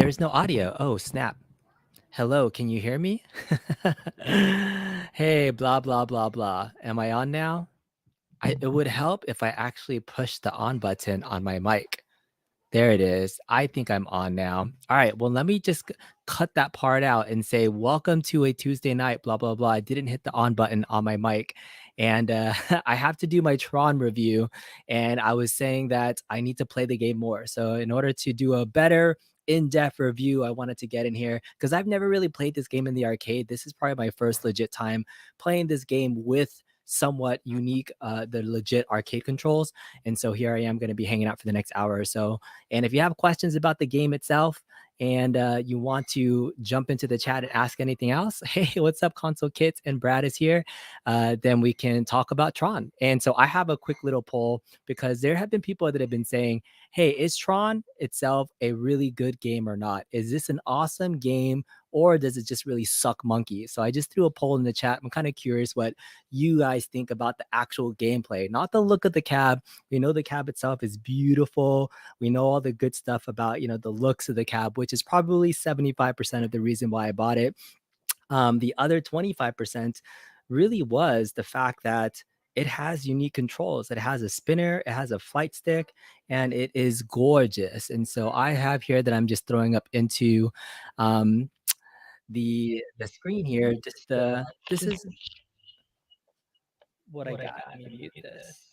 there's no audio. Oh, snap. Hello, can you hear me? Hey, blah, blah, blah, blah. Am I on now? It would help if I actually push the on button on my mic. There it is. I think I'm on now. All right. Well, let me just cut that part out and say, welcome to a Tuesday night, blah, blah, blah. I didn't hit the on button on my mic. And I have to do my Tron review. And I was saying that I need to play the game more. So, in order to do a better, in-depth review, I wanted to get in here because I've never really played this game in the arcade. This is probably my first legit time playing this game with somewhat unique the legit arcade controls. And so here I am going to be hanging out for the next hour or so. And if you have questions about the game itself and you want to jump into the chat and ask anything else, hey, what's up, Console Kits? And Brad is here. Then we can talk about Tron. And so I have a quick little poll because there have been people that have been saying, hey, is Tron itself a really good game or not? Is this an awesome game or does it just really suck monkey? So I just threw a poll in the chat. I'm kind of curious what you guys think about the actual gameplay, not the look of the cab. We know the cab itself is beautiful. We know all the good stuff about, the looks of the cab, which is probably 75% of the reason why I bought it. The other 25% really was the fact that it has unique controls. It has a spinner, it has a flight stick, and it is gorgeous. And so I have here that I'm just throwing up into the screen here. Just this is what I got. Let me mute this.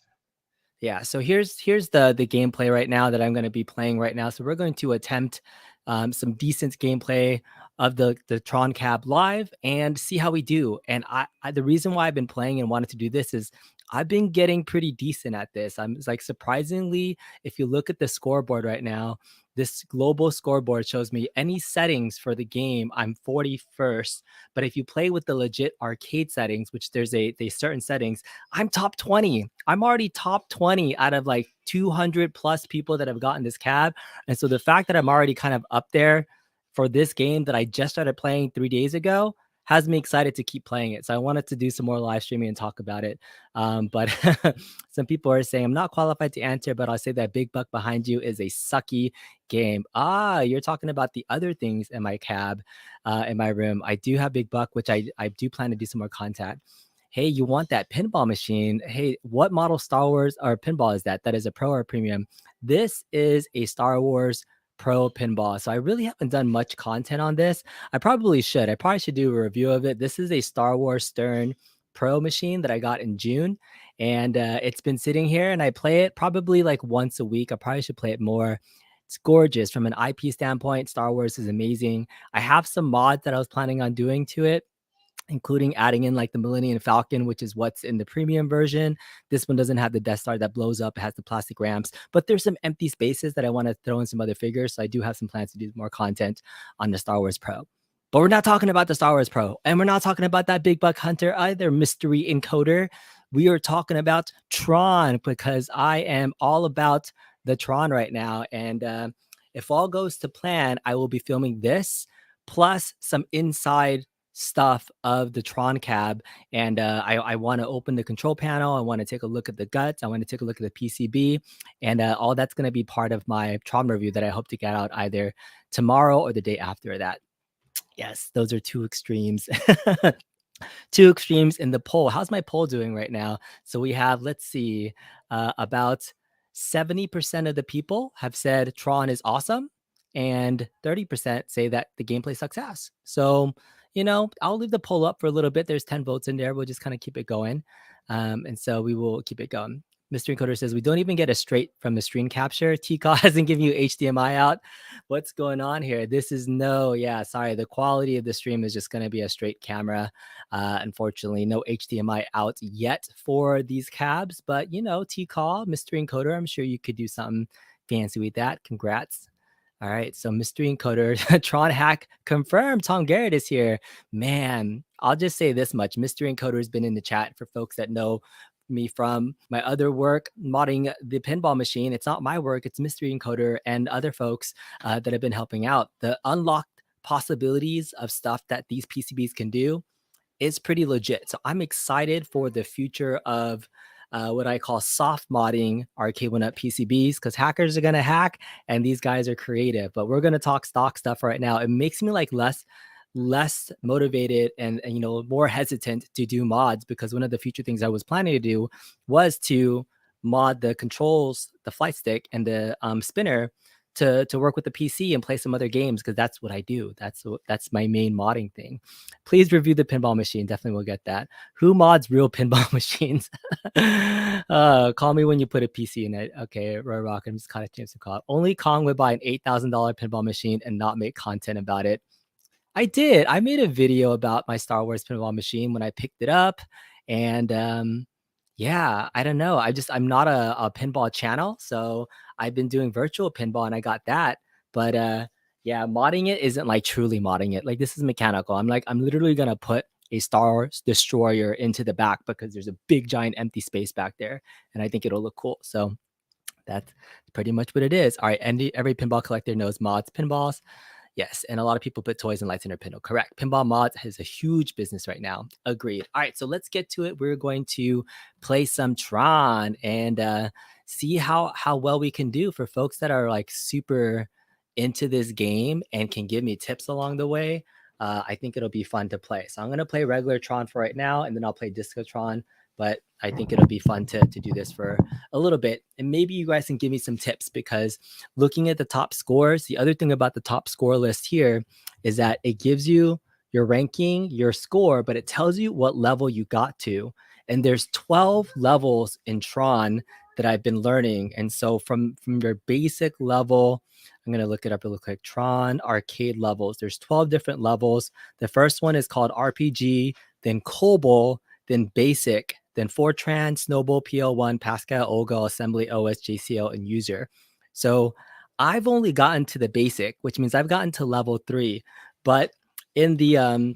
Yeah, so here's the gameplay right now that I'm going to be playing right now. So we're going to attempt some decent gameplay of the Tron Cab live and see how we do. And I the reason why I've been playing and wanted to do this is I've been getting pretty decent at this. I'm like surprisingly, if you look at the scoreboard right now, this global scoreboard shows me any settings for the game. I'm 41st, but if you play with the legit arcade settings, which there's a certain settings, I'm top 20. I'm already top 20 out of like 200 plus people that have gotten this cab. And so the fact that I'm already kind of up there for this game that I just started playing 3 days ago has me excited to keep playing it. So I wanted to do some more live streaming and talk about it. But some people are saying I'm not qualified to answer, but I'll say that Big Buck behind you is a sucky game. You're talking about the other things in my cab, in my room. I do have Big Buck, which I do plan to do some more content. Hey, you want that pinball machine? Hey, what model Star Wars or pinball is that? That is a pro or premium? This is a Star Wars Pro pinball. So I really haven't done much content on this. I probably should. I probably should do a review of it. This is a Star Wars Stern Pro machine that I got in June. And it's been sitting here and I play it probably like once a week. I probably should play it more. It's gorgeous from an IP standpoint. Star Wars is amazing. I have some mods that I was planning on doing to it, including adding in like the Millennium Falcon, which is what's in the premium version. This one doesn't have the Death Star that blows up. It has the plastic ramps, but there's some empty spaces that I want to throw in some other figures. So I do have some plans to do more content on the Star Wars Pro. But we're not talking about the Star Wars Pro, and we're not talking about that Big Buck Hunter either, mystery encoder. We are talking about Tron because I am all about the Tron right now. And if all goes to plan, I will be filming this plus some inside stuff of the Tron cab. And I want to open the control panel. I want to take a look at the guts. I want to take a look at the PCB. And all that's going to be part of my Tron review that I hope to get out either tomorrow or the day after that. Yes, those are two extremes. Two extremes in the poll. How's my poll doing right now? So we have, let's see, about 70% of the people have said Tron is awesome, and 30% say that the gameplay sucks ass. So, I'll leave the poll up for a little bit. There's 10 votes in there. We'll just kind of keep it going. And so we will keep it going. Mr. Encoder says, we don't even get a straight from the screen capture. TCAW hasn't given you HDMI out. What's going on here? This is sorry. The quality of the stream is just going to be a straight camera. Unfortunately, no HDMI out yet for these cabs, but TCAW, Mr. Encoder, I'm sure you could do something fancy with that. Congrats. All right, so Mystery Encoder, Tron hack confirmed. Tom Garrett is here. Man, I'll just say this much. Mystery Encoder has been in the chat for folks that know me from my other work modding the pinball machine. It's not my work, it's Mystery Encoder and other folks that have been helping out. The unlocked possibilities of stuff that these PCBs can do is pretty legit. So I'm excited for the future of what I call soft modding Arcade1up PCBs, because hackers are gonna hack and these guys are creative. But we're gonna talk stock stuff right now. It makes me like less motivated and you know, more hesitant to do mods, because one of the future things I was planning to do was to mod the controls, the flight stick, and the spinner to work with the PC and play some other games, because that's what I do. That's my main modding thing. Please review the pinball machine. Definitely will get that. Who mods real pinball machines? Call me when you put a PC in it. Okay, Roy Rock, I'm just kind of changing some call. Only Kong would buy an $8,000 pinball machine and not make content about it. I did. I made a video about my Star Wars pinball machine when I picked it up, and yeah, I don't know. I'm not a pinball channel, so I've been doing virtual pinball, and I got that. But yeah, modding it isn't like truly modding it. Like, this is mechanical. I'm literally gonna put a Star Wars destroyer into the back because there's a big giant empty space back there, and I think it'll look cool. So that's pretty much what it is. All right, and every pinball collector knows mods pinballs. Yes, and a lot of people put toys and lights in their pinball. Correct. Pinball mods has a huge business right now. Agreed. All right, so let's get to it. We're going to play some Tron and see how well we can do for folks that are like super into this game and can give me tips along the way. I think it'll be fun to play. So I'm gonna play regular Tron for right now, and then I'll play Disco Tron. But I think it'll be fun to do this for a little bit, and maybe you guys can give me some tips, because looking at the top scores, the other thing about the top score list here is that it gives you your ranking, your score, but it tells you what level you got to. And there's 12 levels in Tron that I've been learning. And so from your basic level, I'm going to look it up real quick. Tron arcade levels. There's 12 different levels. The first one is called RPG, then COBOL, then basic, then Fortran, Snowball, PL1, Pascal, Olga, Assembly, OS, JCL, and User. So I've only gotten to the basic, which means I've gotten to level 3. But in the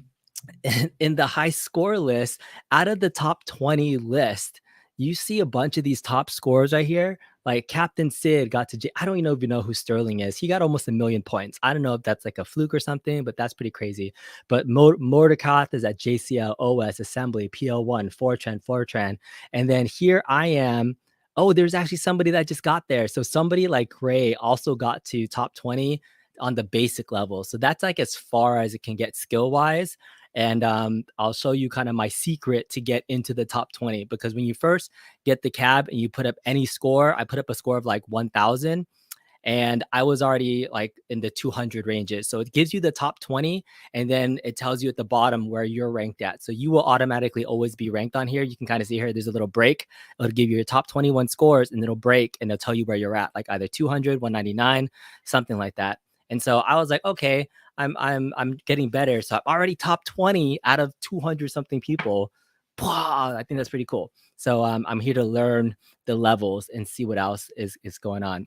in the high score list, out of the top 20 list, you see a bunch of these top scores right here. Like Captain Sid got to I don't even know who Sterling is. He got almost 1,000,000 points. I don't know if that's like a fluke or something, but that's pretty crazy. But Mordekath is at JCL, OS, Assembly, PL1, Fortran. And then here I am. Oh, there's actually somebody that just got there. So somebody like Ray also got to top 20 on the basic level. So that's like as far as it can get skill wise. And I'll show you kind of my secret to get into the top 20, because when you first get the cab and you put up any score, I put up a score of like 1,000, and I was already like in the 200 ranges. So it gives you the top 20, and then it tells you at the bottom where you're ranked at. So you will automatically always be ranked on here. You can kind of see here, there's a little break. It'll give you your top 21 scores, and it'll break, and it'll tell you where you're at, like either 200, 199, something like that. And so I was like, okay, I'm getting better. So I'm already top 20 out of 200 something people. Wow, I think that's pretty cool. So I'm here to learn the levels and see what else is going on.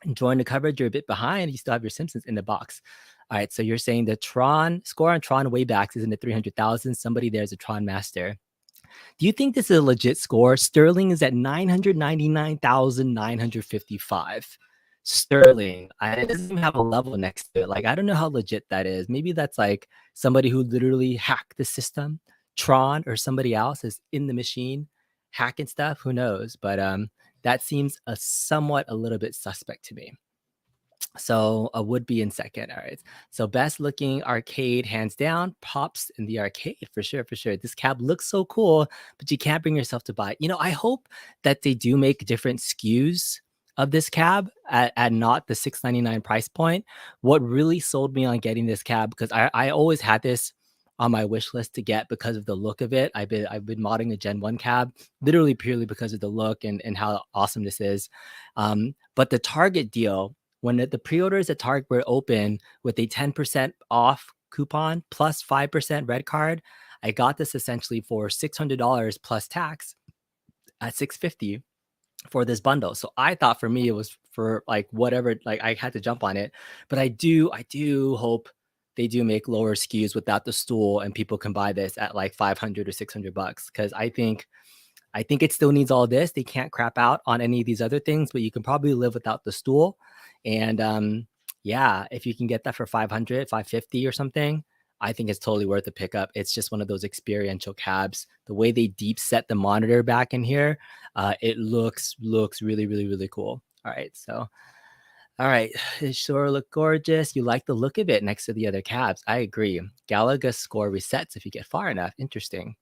Enjoying the coverage, you're a bit behind. You still have your Simpsons in the box. All right, so you're saying the Tron score on Tron Waybacks is in the 300,000. Somebody there's a Tron master. Do you think this is a legit score? Sterling is at 999,955. Sterling. It doesn't even have a level next to it. Like, I don't know how legit that is. Maybe that's like somebody who literally hacked the system. Tron or somebody else is in the machine hacking stuff. Who knows? But that seems somewhat a little bit suspect to me. So a would be in second. All right. So best looking arcade, hands down, Pops in the arcade for sure, for sure. This cab looks so cool, but you can't bring yourself to buy it. You know, I hope that they do make different SKUs of this cab at not the $699 price point. What really sold me on getting this cab, because I always had this on my wish list to get because of the look of it. I've been modding a Gen 1 cab literally purely because of the look and how awesome this is. But the Target deal, when the pre-orders at Target were open with a 10% off coupon plus 5% red card, I got this essentially for $600 plus tax at $650 for this bundle. So I thought for me it was for like whatever, like I had to jump on it. But I do hope they do make lower SKUs without the stool and people can buy this at like 500 or $600, because I think it still needs all this. They can't crap out on any of these other things, but you can probably live without the stool. And yeah, if you can get that for 500, 550 or something, I think it's totally worth a pickup. It's just one of those experiential cabs. The way they deep set the monitor back in here, it looks really, really, really cool. All right, so all right, it sure look gorgeous. You like the look of it next to the other cabs. I agree. Galaga score resets if you get far enough. Interesting.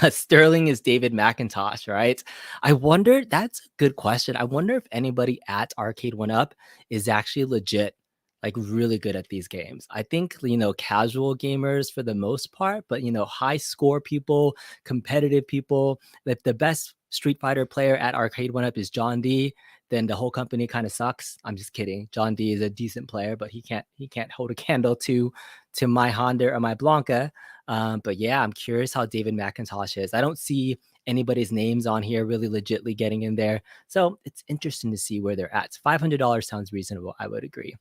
Sterling is David McIntosh, right? I wonder, that's a good question. I wonder if anybody at Arcade1up is actually legit, like really good at these games. I think, casual gamers for the most part, but, high score people, competitive people, if the best Street Fighter player at Arcade1up is John D, then the whole company kind of sucks. I'm just kidding. John D is a decent player, but he can't hold a candle to my Honda or my Blanca. But yeah, I'm curious how David McIntosh is. I don't see anybody's names on here really legitly getting in there. So it's interesting to see where they're at. $500 sounds reasonable. I would agree.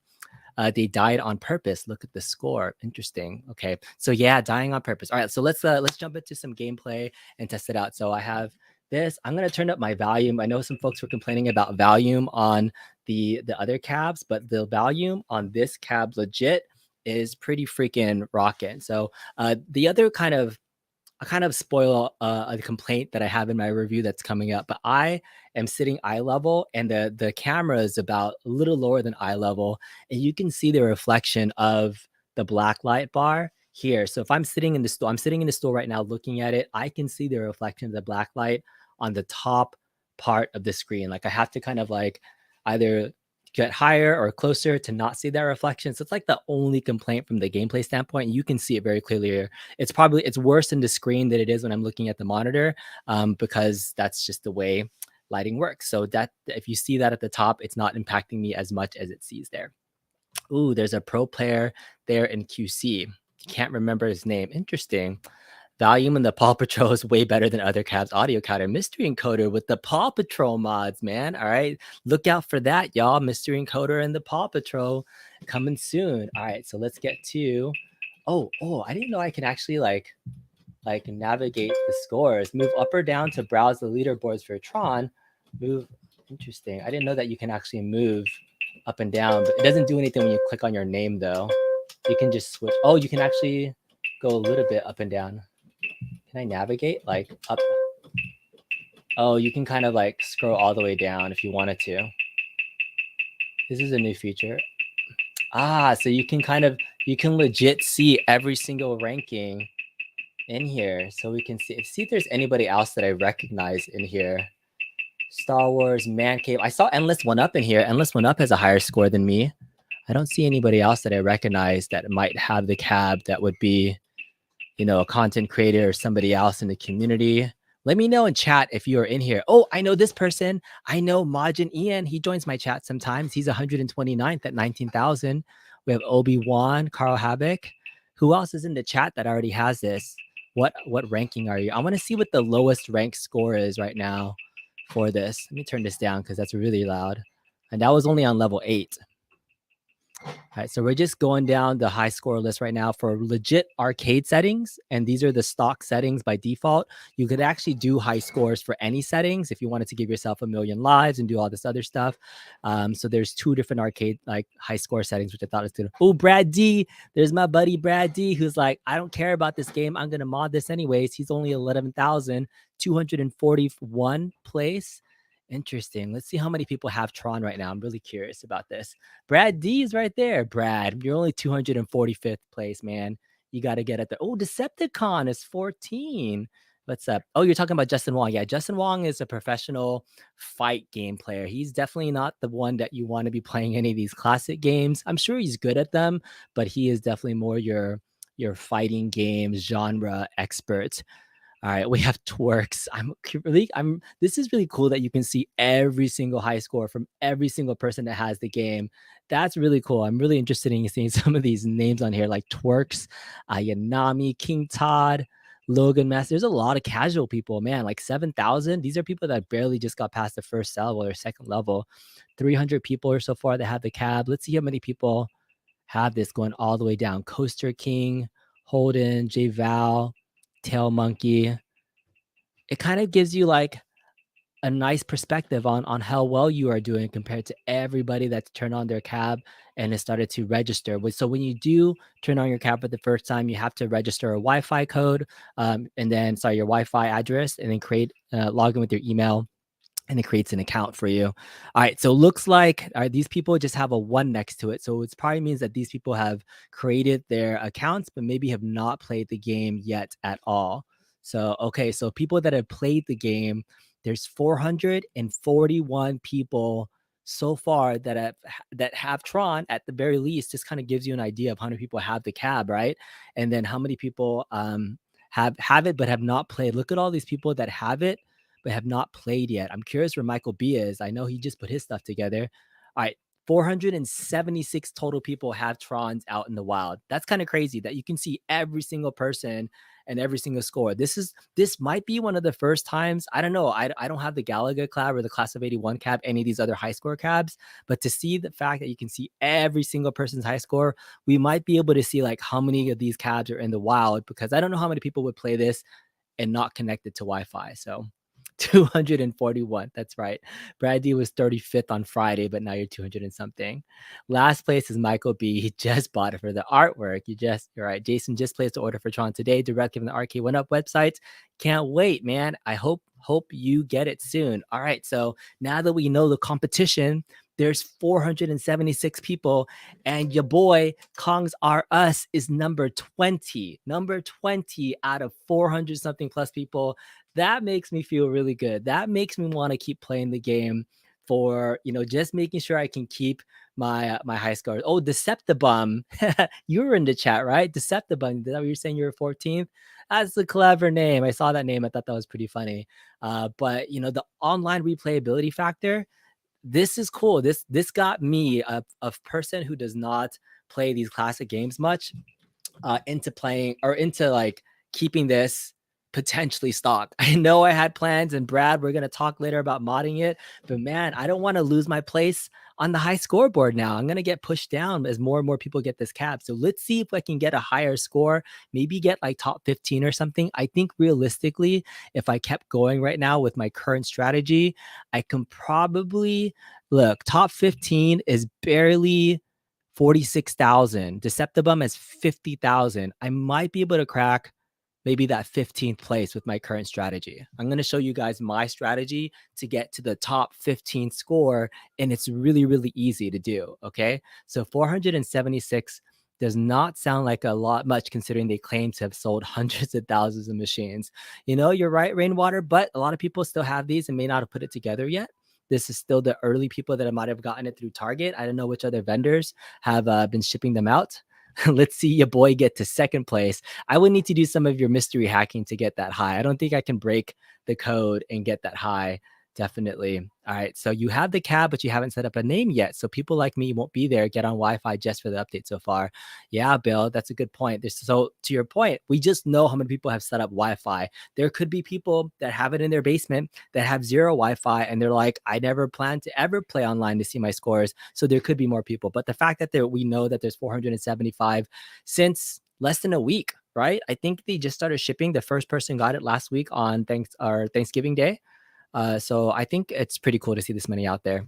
They died on purpose. Look at the score. Interesting. Okay. So yeah, dying on purpose. All right. So let's jump into some gameplay and test it out. So I have this. I'm going to turn up my volume. I know some folks were complaining about volume on the other cabs, but the volume on this cab legit is pretty freaking rocking. So the other kind of spoil a complaint that I have in my review that's coming up, but I am sitting eye level and the camera is about a little lower than eye level, and you can see the reflection of the black light bar here. So if I'm sitting in the store, I'm sitting in the store right now looking at it, I can see the reflection of the black light on the top part of the screen. Like I have to kind of like either get higher or closer to not see that reflection. So it's like the only complaint from the gameplay standpoint. You can see it very clearly here. It's worse in the screen than it is when I'm looking at the monitor, because that's just the way lighting works. So that if you see that at the top, it's not impacting me as much as it sees there. Ooh, there's a pro player there in QC. Can't remember his name. Interesting. Volume in the Paw Patrol is way better than other cabs. Audio counter, mystery encoder with the Paw Patrol mods, man. All right, look out for that, y'all. Mystery encoder and the Paw Patrol coming soon. All right, so let's get to. Oh, I didn't know I can actually like navigate the scores. Move up or down to browse the leaderboards for Tron. Move. Interesting. I didn't know that you can actually move up and down, but it doesn't do anything when you click on your name, though. You can just switch. Oh, you can actually go a little bit up and down. Can I navigate like up? Oh, you can kind of like scroll all the way down if you wanted to. This is a new feature. So you can legit see every single ranking in here. So we can see if there's anybody else that I recognize in here. Star Wars, Man Cave. I saw Endless 1up in here. Endless 1up has a higher score than me. I don't see anybody else that I recognize that might have the cab that would be, a content creator or somebody else in the community. Let me know in chat if you are in here. Oh, I know this person. I know Majin Ian. He joins my chat sometimes. He's 129th at 19,000. We have Obi-Wan, Carl Havoc. Who else is in the chat that already has this? What ranking are you? I want to see what the lowest ranked score is right now for this. Let me turn this down because that's really loud. And that was only on level 8. All right, so we're just going down the high score list right now for legit arcade settings, and these are the stock settings by default. You could actually do high scores for any settings if you wanted to give yourself 1,000,000 lives and do all this other stuff. So there's 2 different arcade like high score settings, which I thought was good. Oh, Brad D, there's my buddy Brad D, who's like, I don't care about this game. I'm gonna mod this anyways. He's only 11,241 place. Interesting. Let's see how many people have Tron right now. I'm really curious about this. Brad D is right there. Brad, you're only 245th place, man. You got to get it there. Oh, Decepticon is 14. What's up? Oh, you're talking about Justin Wong. Yeah, Justin Wong is a professional fight game player. He's definitely not the one that you want to be playing any of these classic games. I'm sure he's good at them, but he is definitely more your fighting games genre expert. All right, we have twerks. This is really cool that you can see every single high score from every single person that has the game. That's really cool. I'm really interested in seeing some of these names on here, like twerks, Yanami, King Todd, Logan Master. There's a lot of casual people, man. Like 7,000. These are people that barely just got past the first level or second level. 300 people or so far that have the cab. Let's see how many people have this going all the way down. Coaster King, Holden, J Val, Tail Monkey. It kind of gives you like a nice perspective on how well you are doing compared to everybody that's turned on their cab and has started to register. So when you do turn on your cab for the first time, you have to register a Wi-Fi code, and then sorry, your Wi-Fi address, and then create log in with your email, and it creates an account for you. All right, so looks like these people just have a one next to it. So it probably means that these people have created their accounts, but maybe have not played the game yet at all. So, okay, so people that have played the game, there's 441 people so far that have Tron at the very least. Just kind of gives you an idea of how many people have the cab, right? And then how many people have it but have not played. Look at all these people that have it but have not played yet. I'm curious where Michael B is. I know he just put his stuff together. All right. 476 total people have Trons out in the wild. That's kind of crazy that you can see every single person and every single score. This might be one of the first times. I don't know. I don't have the Galaga cab or the Class of 81 cab, any of these other high score cabs, but to see the fact that you can see every single person's high score, we might be able to see like how many of these cabs are in the wild, because I don't know how many people would play this and not connected to Wi-Fi. So 241. That's right. Brad D was 35th on Friday, but now you're 200 and something. Last place is Michael B. He just bought it for the artwork. You're right. Jason just placed the order for Tron today, directly from the Arcade1up website. Can't wait, man. I hope you get it soon. All right. So now that we know the competition, there's 476 people, and your boy Kongs R Us is number 20 out of 400 something plus people. That makes me feel really good. That makes me want to keep playing the game for, just making sure I can keep my high scores. Oh, Deceptibum. You were in the chat, right? Deceptibum. Is that what you're saying? You're 14th? That's a clever name. I saw that name. I thought that was pretty funny. But the online replayability factor, this is cool. This got me, a person who does not play these classic games much, into playing, or into like keeping this potentially stocked. I know I had plans, and Brad, we're going to talk later about modding it, but man, I don't want to lose my place on the high scoreboard now. I'm going to get pushed down as more and more people get this cab. So let's see if I can get a higher score, maybe get like top 15 or something. I think realistically, if I kept going right now with my current strategy, I can probably look, top 15 is barely 46,000. Deceptibum is 50,000. I might be able to crack maybe that 15th place with my current strategy. I'm going to show you guys my strategy to get to the top 15 score, and it's really, really easy to do, okay? So 476 does not sound like a lot much, considering they claim to have sold hundreds of thousands of machines. You're right, Rainwater, but a lot of people still have these and may not have put it together yet. This is still the early people that might have gotten it through Target. I don't know which other vendors have been shipping them out. Let's see your boy get to second place. I would need to do some of your mystery hacking to get that high. I don't think I can break the code and get that high. Definitely. All right. So you have the cab, but you haven't set up a name yet. So people like me won't be there, get on Wi-Fi just for the update so far. Yeah, Bill, that's a good point. So to your point, we just know how many people have set up Wi-Fi. There could be people that have it in their basement that have zero Wi-Fi, and they're like, I never plan to ever play online to see my scores. So there could be more people. But the fact that we know that there's 475 since less than a week, right? I think they just started shipping. The first person got it last week on Thanksgiving Day. So I think it's pretty cool to see this many out there.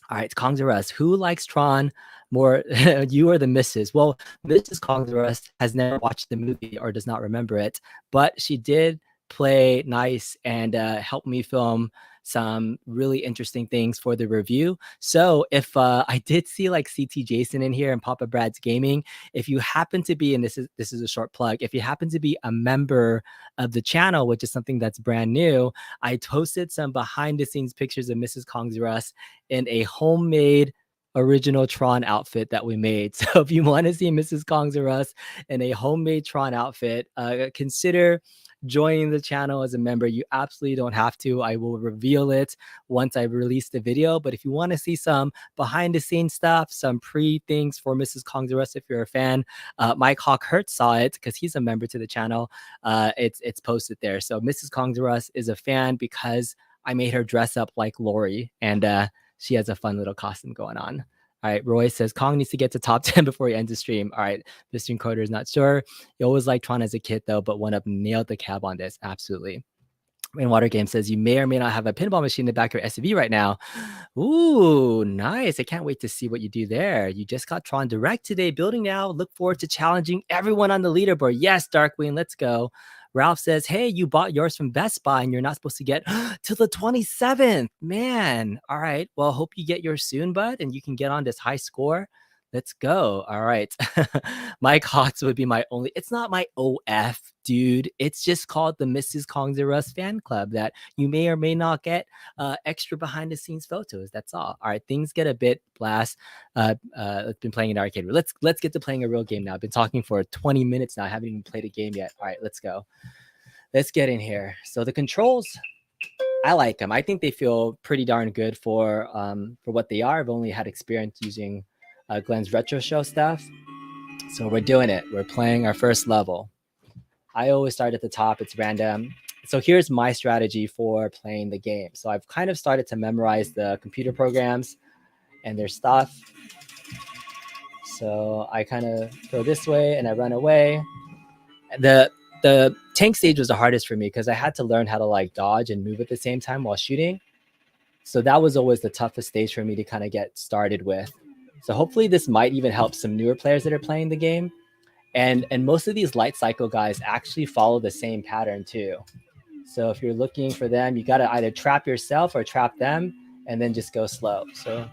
All right, Kongs or Us. Who likes Tron more, you or the missus? Well, Mrs. Kongs or Us has never watched the movie or does not remember it, but she did play nice and help me film some really interesting things for the review. So if I did see like CT Jason in here and Papa Brad's Gaming, if you happen to be, and this is a short plug, if you happen to be a member of the channel, which is something that's brand new, I posted some behind the scenes pictures of Mrs. Kongs or Us in a homemade original Tron outfit that we made. So if you want to see Mrs. Kongs or Us in a homemade Tron outfit, consider joining the channel as a member. You absolutely don't have to. I will reveal it once I release the video. But if you want to see some behind the scenes stuff, some pre things for Mrs. Kongs or Us, if you're a fan, Mike Hawk Hertz saw it because he's a member to the channel. It's posted there. So Mrs. Kongs or Us is a fan because I made her dress up like Lori, and she has a fun little costume going on. All right, Roy says Kong needs to get to top 10 before he ends the stream. All right, the stream coder is not sure. You always liked Tron as a kid though, but 1UP nailed the cab on this. Absolutely. Rainwater Game says you may or may not have a pinball machine in the back of your SUV right now. Ooh, nice. I can't wait to see what you do there. You just got Tron Direct today, building now. Look forward to challenging everyone on the leaderboard. Yes, Darkwing, let's go. Ralph says, hey, you bought yours from Best Buy and you're not supposed to get till the 27th. Man. All right. Well, hope you get yours soon, bud, and you can get on this high score. Let's go. All right. Mike Hawks would be my only. It's not my OF, dude. It's just called the Mrs. Kong's R Us fan club that you may or may not get extra behind the scenes photos. That's all. All right. Things get a bit blast. I've been playing an arcade. Let's get to playing a real game now. I've been talking for 20 minutes now. I haven't even played a game yet. All right, let's go. Let's get in here. So the controls, I like them. I think they feel pretty darn good for what they are. I've only had experience using Glenn's retro show stuff. So we're doing it. We're playing our first level. I always start at the top. It's random. So here's my strategy for playing the game. So I've kind of started to memorize the computer programs and their stuff. So I kind of go this way and I run away. The tank stage was the hardest for me because I had to learn how to like dodge and move at the same time while shooting. So that was always the toughest stage for me to kind of get started with. So hopefully this might even help some newer players that are playing the game. And most of these light cycle guys actually follow the same pattern too. So if you're looking for them, you got to either trap yourself or trap them and then just go slow. So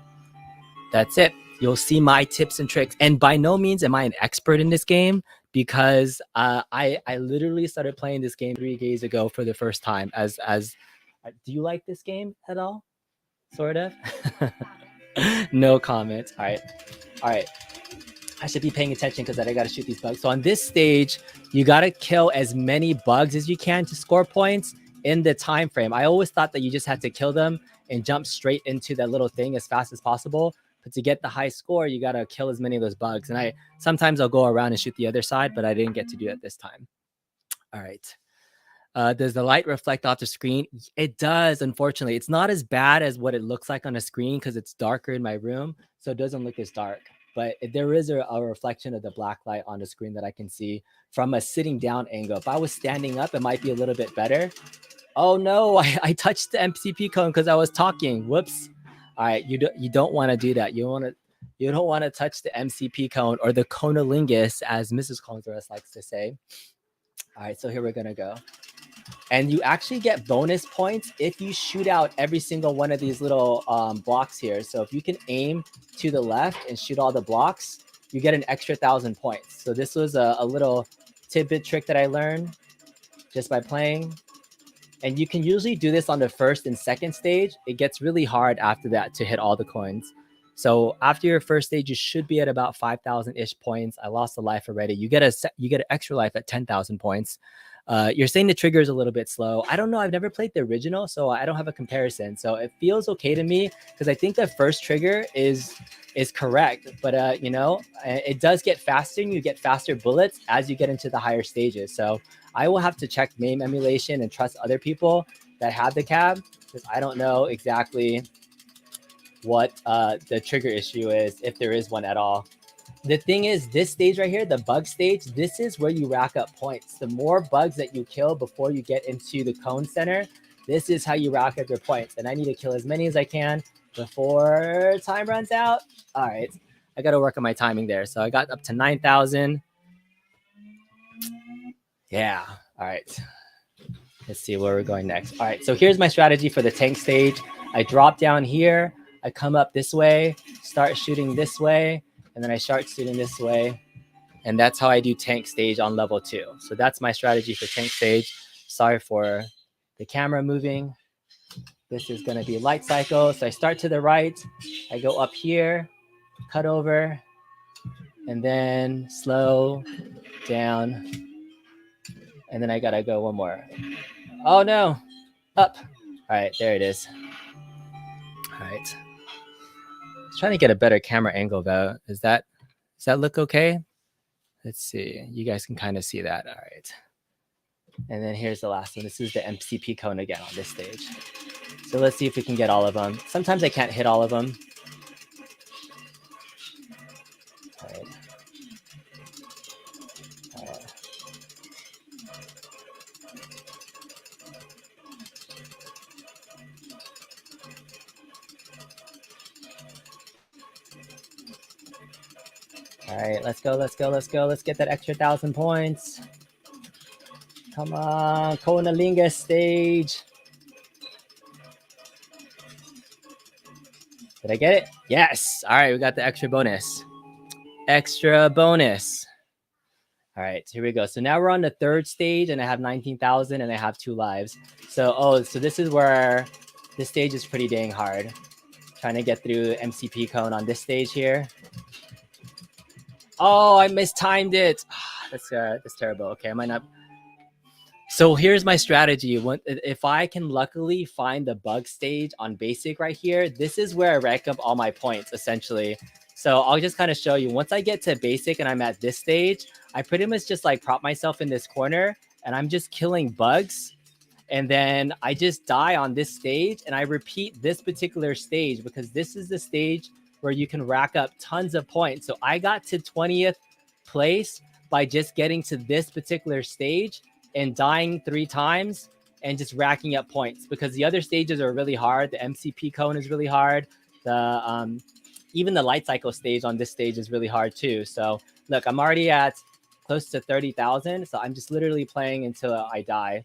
that's it. You'll see my tips and tricks. And by no means am I an expert in this game because I literally started playing this game 3 days ago for the first time. Do you like this game at all? Sort of. No comments. All right. I should be paying attention because I got to shoot these bugs. So on this stage, you got to kill as many bugs as you can to score points in the time frame. I always thought that you just had to kill them and jump straight into that little thing as fast as possible. But to get the high score, you got to kill as many of those bugs. And sometimes I'll go around and shoot the other side, but I didn't get to do it this time. All right. Does the light reflect off the screen? It does, unfortunately. It's not as bad as what it looks like on a screen because it's darker in my room, so it doesn't look as dark. But there is a reflection of the black light on the screen that I can see from a sitting down angle. If I was standing up, it might be a little bit better. Oh no, I touched the MCP cone because I was talking. Whoops. All right, you don't want to do that. You don't want to touch the MCP cone or the conolingus, as Mrs. Congress likes to say. All right, so here we're gonna go. And you actually get bonus points if you shoot out every single one of these little blocks here. So if you can aim to the left and shoot all the blocks, you get an extra 1,000 points. So this was a little tidbit trick that I learned just by playing. And you can usually do this on the first and second stage. It gets really hard after that to hit all the coins. So after your first stage, you should be at about 5,000-ish points. I lost a life already. You get an extra life at 10,000 points. You're saying the trigger is a little bit slow. I don't know. I've never played the original, so I don't have a comparison. So it feels okay to me because I think the first trigger is correct. But it does get faster, and you get faster bullets as you get into the higher stages. So I will have to check MAME emulation and trust other people that have the cab because I don't know exactly what the trigger issue is, if there is one at all. The thing is, this stage right here, the bug stage, this is where you rack up points. The more bugs that you kill before you get into the cone center, this is how you rack up your points. And I need to kill as many as I can before time runs out. All right, I got to work on my timing there. So I got up to 9,000. Yeah, all right. Let's see where we're going next. All right, so here's my strategy for the tank stage. I drop down here, I come up this way, start shooting this way, and then I start shooting this way. And that's how I do tank stage on level 2. So that's my strategy for tank stage. Sorry for the camera moving. This is going to be light cycle. So I start to the right, I go up here, cut over, and then slow down. And then I got to go one more. Oh no, up. All right, there it is. All right. Trying to get a better camera angle though. Does that look okay? Let's see. You guys can kind of see that. All right. And then here's the last one. This is the MCP cone again on this stage. So let's see if we can get all of them. Sometimes I can't hit all of them. All right. All right, let's go. Let's get that extra 1,000 points. Come on, Konalinga stage. Did I get it? Yes. All right, we got the extra bonus. Extra bonus. All right, here we go. So now we're on the third stage, and I have 19,000, and I have 2 lives. So this is where this stage is pretty dang hard. Trying to get through MCP cone on this stage here. Oh, I mistimed it. That's terrible. Okay, I might not. So here's my strategy. If I can luckily find the bug stage on basic right here, this is where I rack up all my points essentially. So I'll just kind of show you. Once I get to basic and I'm at this stage, I pretty much just like prop myself in this corner and I'm just killing bugs. And then I just die on this stage and I repeat this particular stage because this is the stage where you can rack up tons of points. So I got to 20th place by just getting to this particular stage and dying 3 times and just racking up points because the other stages are really hard. The MCP cone is really hard. The even the light cycle stage on this stage is really hard too. So look, I'm already at close to 30,000. So I'm just literally playing until I die.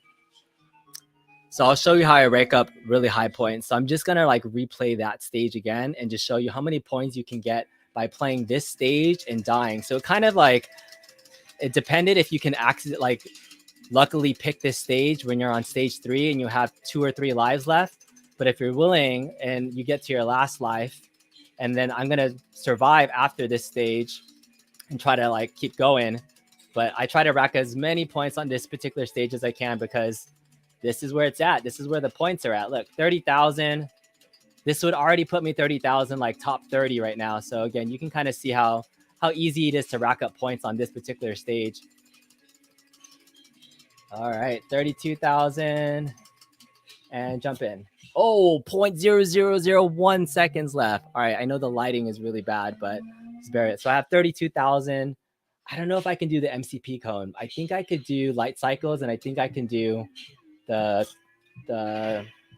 So I'll show you how I rake up really high points. So I'm just gonna like replay that stage again and just show you how many points you can get by playing this stage and dying. So kind of like it depended if you can like luckily pick this stage when you're on stage 3 and you have 2 or 3 lives left. But if you're willing and you get to your last life, and then I'm gonna survive after this stage and try to like keep going. But I try to rack as many points on this particular stage as I can because this is where it's at. This is where the points are at. Look, 30,000. This would already put me 30,000, like top 30 right now. So again, you can kind of see how easy it is to rack up points on this particular stage. All right, 32,000 and jump in. Oh, 0.0001 seconds left. All right, I know the lighting is really bad, but let's bear it. So I have 32,000. I don't know if I can do the MCP cone. I think I could do light cycles, and I think I can do the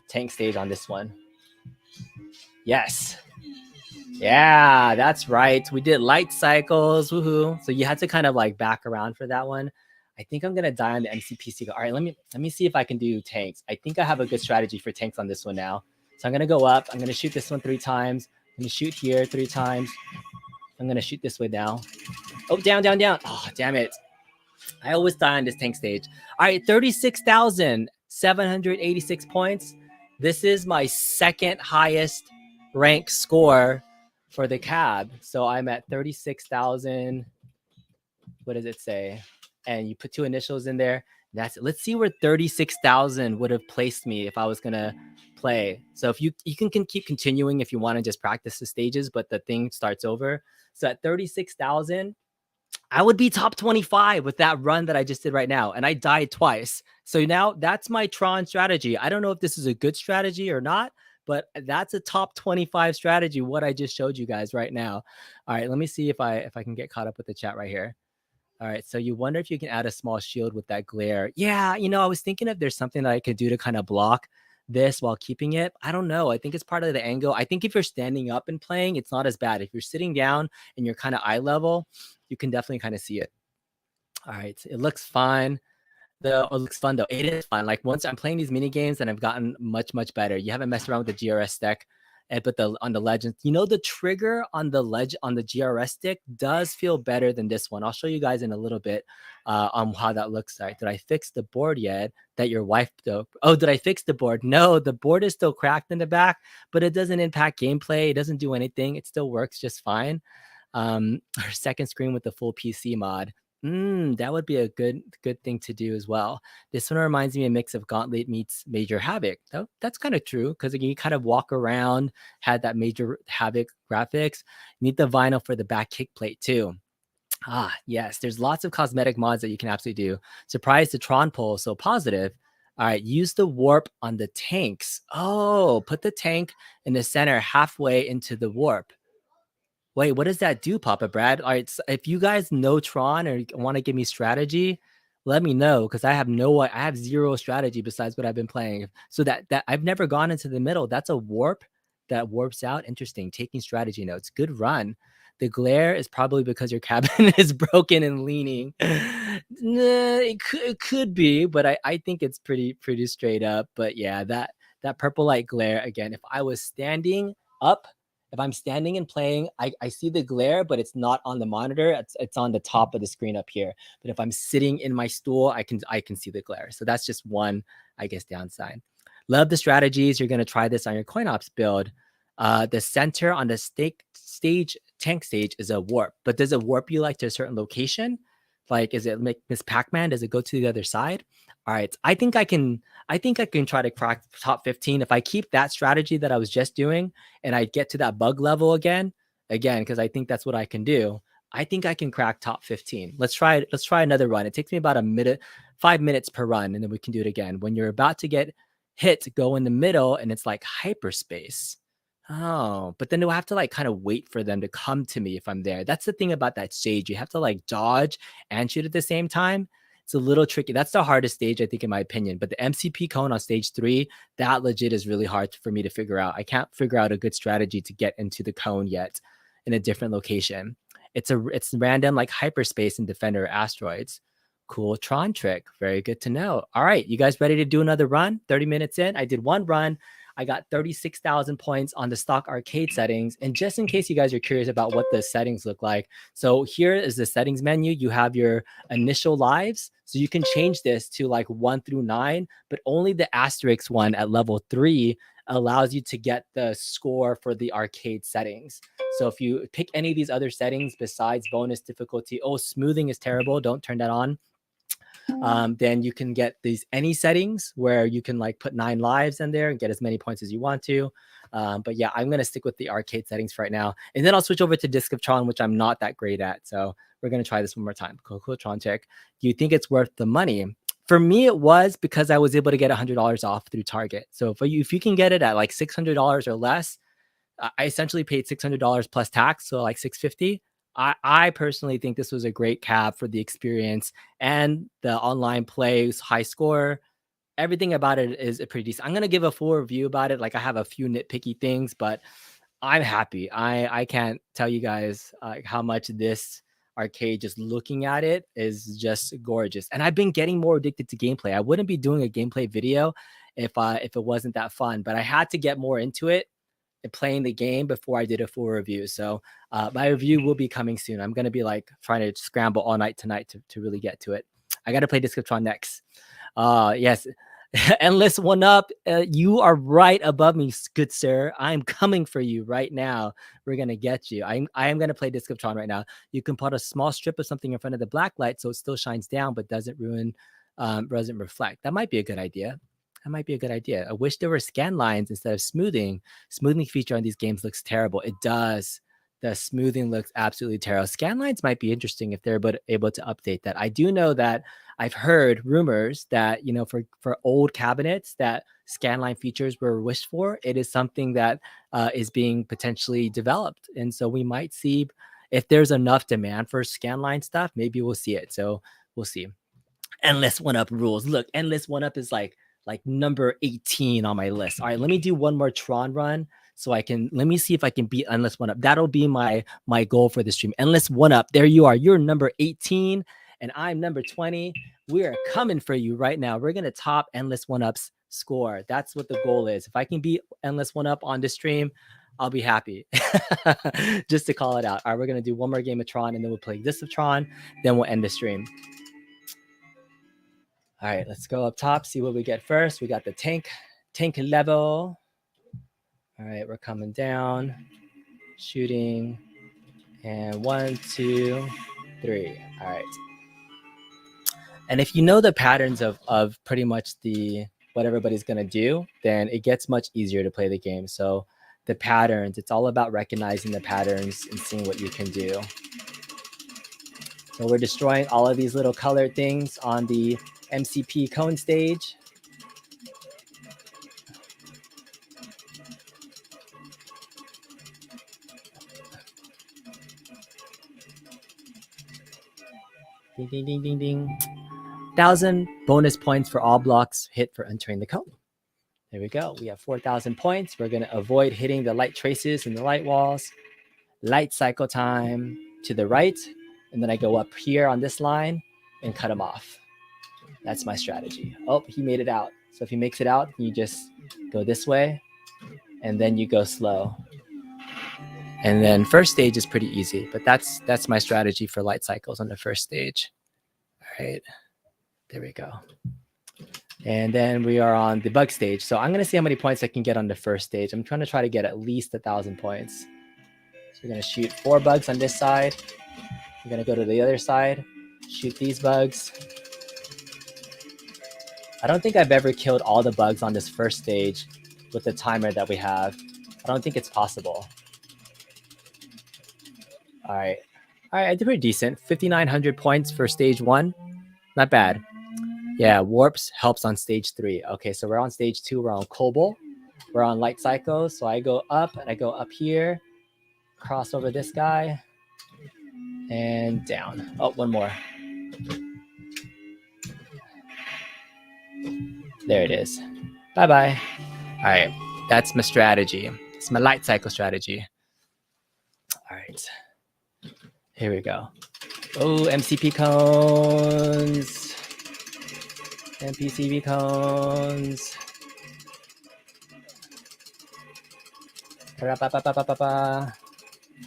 tank stage on this one. Yes. Yeah, that's right. We did light cycles. Woohoo. So you had to kind of like back around for that one. I think I'm gonna die on the MCPC. All right, let me see if I can do tanks. I think I have a good strategy for tanks on this one now. So I'm gonna go up. I'm gonna shoot this one 3 times. I'm gonna shoot here 3 times. I'm gonna shoot this way now. Oh, down. Oh, damn it. I always die on this tank stage. All right, 36,786 points. This is my second highest rank score for the cab. So I'm at 36,000. What does it say? And you put 2 initials in there. That's it. Let's see where 36,000 would have placed me if I was gonna play. So if you can keep continuing if you want to just practice the stages, but the thing starts over. So at 36,000, I would be top 25 with that run that I just did right now. And I died twice. So now that's my Tron strategy. I don't know if this is a good strategy or not, but that's a top 25 strategy, what I just showed you guys right now. All right, let me see if I can get caught up with the chat right here. All right, so you wonder if you can add a small shield with that glare. Yeah, I was thinking if there's something that I could do to kind of block this while keeping it. I don't know. I think it's part of the angle. I think if you're standing up and playing, it's not as bad. If you're sitting down and you're kind of eye level, you can definitely kind of see it. All right, it looks fine. It looks fun though. It is fun. Like once I'm playing these mini games and I've gotten much better. You haven't messed around with the GRS deck, but on the Legends, the trigger on the GRS stick does feel better than this one. I'll show you guys in a little bit on how that looks like. Did I fix the board yet? That your wife though? Oh, did I fix the board? No, the board is still cracked in the back, but it doesn't impact gameplay. It doesn't do anything. It still works just fine. Our second screen with the full PC mod. That would be a good thing to do as well. This one reminds me a mix of Gauntlet meets Major Havoc. That's kind of true because you kind of walk around, had that Major Havoc graphics. You need the vinyl for the back kick plate too. Ah, yes, there's lots of cosmetic mods that you can absolutely do. Surprised the Tron poll so positive. All right, use the warp on the tanks. Oh, put the tank in the center halfway into the warp. Wait, what does that do, Papa Brad? All right, so if you guys know Tron or want to give me strategy, let me know because I have 0 strategy besides what I've been playing. So that I've never gone into the middle. That's a warp that warps out. Interesting. Taking strategy notes. Good run. The glare is probably because your cabinet is broken and leaning. It could be, but I think it's pretty straight up. But yeah, that purple light glare again. If I was standing up, if I'm standing and playing, I see the glare, but it's not on the monitor. It's on the top of the screen up here. But if I'm sitting in my stool, I can see the glare. So that's just one, I guess, downside. Love the strategies. You're going to try this on your CoinOps build. The center on the tank stage is a warp, but does it warp you like to a certain location? Like, is it like Miss Pac-Man? Does it go to the other side? All right, I think I can try to crack top 15 if I keep that strategy that I was just doing, and I get to that bug level again, because I think that's what I can do. I think I can crack top 15. Let's try another run. It takes me about 5 minutes per run, and then we can do it again. When you're about to get hit, go in the middle, and it's like hyperspace. Oh, but then do I have to like kind of wait for them to come to me if I'm there? That's the thing about that stage. You have to like dodge and shoot at the same time. It's a little tricky. That's the hardest stage, I think, in my opinion. But the MCP cone on stage 3, that legit is really hard for me to figure out. I can't figure out a good strategy to get into the cone yet in a different location. It's random like hyperspace and Defender asteroids. Cool Tron trick. Very good to know. All right, you guys ready to do another run? 30 minutes in. I did one run. I got 36,000 points on the stock arcade settings. And just in case you guys are curious about what the settings look like, so here is the settings menu. You have your initial lives. So you can change this to like 1 through 9, but only the asterisk one at level 3 allows you to get the score for the arcade settings. So if you pick any of these other settings besides bonus difficulty, smoothing is terrible, don't turn that on. Then you can get these any settings where you can like put 9 lives in there and get as many points as you want to. But yeah, I'm going to stick with the arcade settings for right now. And then I'll switch over to Disc of Tron, which I'm not that great at. So we're going to try this one more time. Cool Tron check. Do you think it's worth the money? For me, it was because I was able to get $100 off through Target. So if you can get it at like $600 or less, I essentially paid $600 plus tax. So like $650. I personally think this was a great cab for the experience and the online plays, high score. Everything about it is pretty decent. I'm going to give a full review about it. Like I have a few nitpicky things, but I'm happy. I can't tell you guys how much this arcade, just looking at it, is just gorgeous. And I've been getting more addicted to gameplay. I wouldn't be doing a gameplay video if it wasn't that fun, but I had to get more into it and playing the game before I did a full review. So my review will be coming soon. I'm going to be like trying to scramble all night tonight to really get to it. I got to play Disc of Tron next. Yes. Endless 1up. You are right above me, good sir. I'm coming for you right now. We're going to get you. I am going to play Disc of Tron right now. You can put a small strip of something in front of the black light so it still shines down but doesn't reflect. That might be a good idea. I wish there were scan lines instead of smoothing. Smoothing feature on these games looks terrible. It does. The smoothing looks absolutely terrible. Scan lines might be interesting if they're able to update that. I do know that I've heard rumors that, for old cabinets that scan line features were wished for. It is something that is being potentially developed. And so we might see if there's enough demand for scan line stuff, maybe we'll see it. So we'll see. Endless 1up rules. Look, Endless 1up is like number 18 on my list. All right, let me do one more Tron run so let me see if I can beat Endless 1up. That'll be my goal for the stream. Endless 1up. There you are. You're number 18 and I'm number 20. We are coming for you right now. We're going to top Endless 1up's score. That's what the goal is. If I can beat Endless 1up on the stream, I'll be happy. Just to call it out. All right, we're going to do one more game of Tron and then we'll play Disc of Tron. Then we'll end the stream. All right, let's go up top, see what we get first. We got the tank level. All right, we're coming down, shooting, and 1, 2, 3. All right. And if you know the patterns of pretty much what everybody's gonna do, then it gets much easier to play the game. So the patterns, it's all about recognizing the patterns and seeing what you can do. So we're destroying all of these little colored things on the MCP cone stage. Ding, ding, ding, ding, ding. 1,000 bonus points for all blocks hit for entering the cone. There we go. We have 4,000 points. We're going to avoid hitting the light traces and the light walls. light cycle time to the right, and then I go up here on this line and cut him off. That's my strategy. Oh, he made it out. So if he makes it out, you just go this way, and then you go slow. And then first stage is pretty easy, but that's my strategy for light cycles on the first stage. All right, there we go. And then we are on the bug stage. So I'm gonna see how many points I can get on the first stage. I'm trying to try to get at least 1,000 points. So we're gonna shoot 4 bugs on this side. We're gonna go to the other side, shoot these bugs. I don't think I've ever killed all the bugs on this first stage with the timer that we have. I don't think it's possible. All right, I did pretty decent. 5,900 points for stage 1. Not bad. Yeah, warps helps on stage 3. Okay, so we're on stage 2. We're on Cobble. We're on light cycles. So I go up and I go up here, cross over this guy, and down. Oh, one more. There it is. Bye-bye. All right, that's my strategy. It's my light cycle strategy. All right, here we go. Oh, MCP cones. NPCV cones.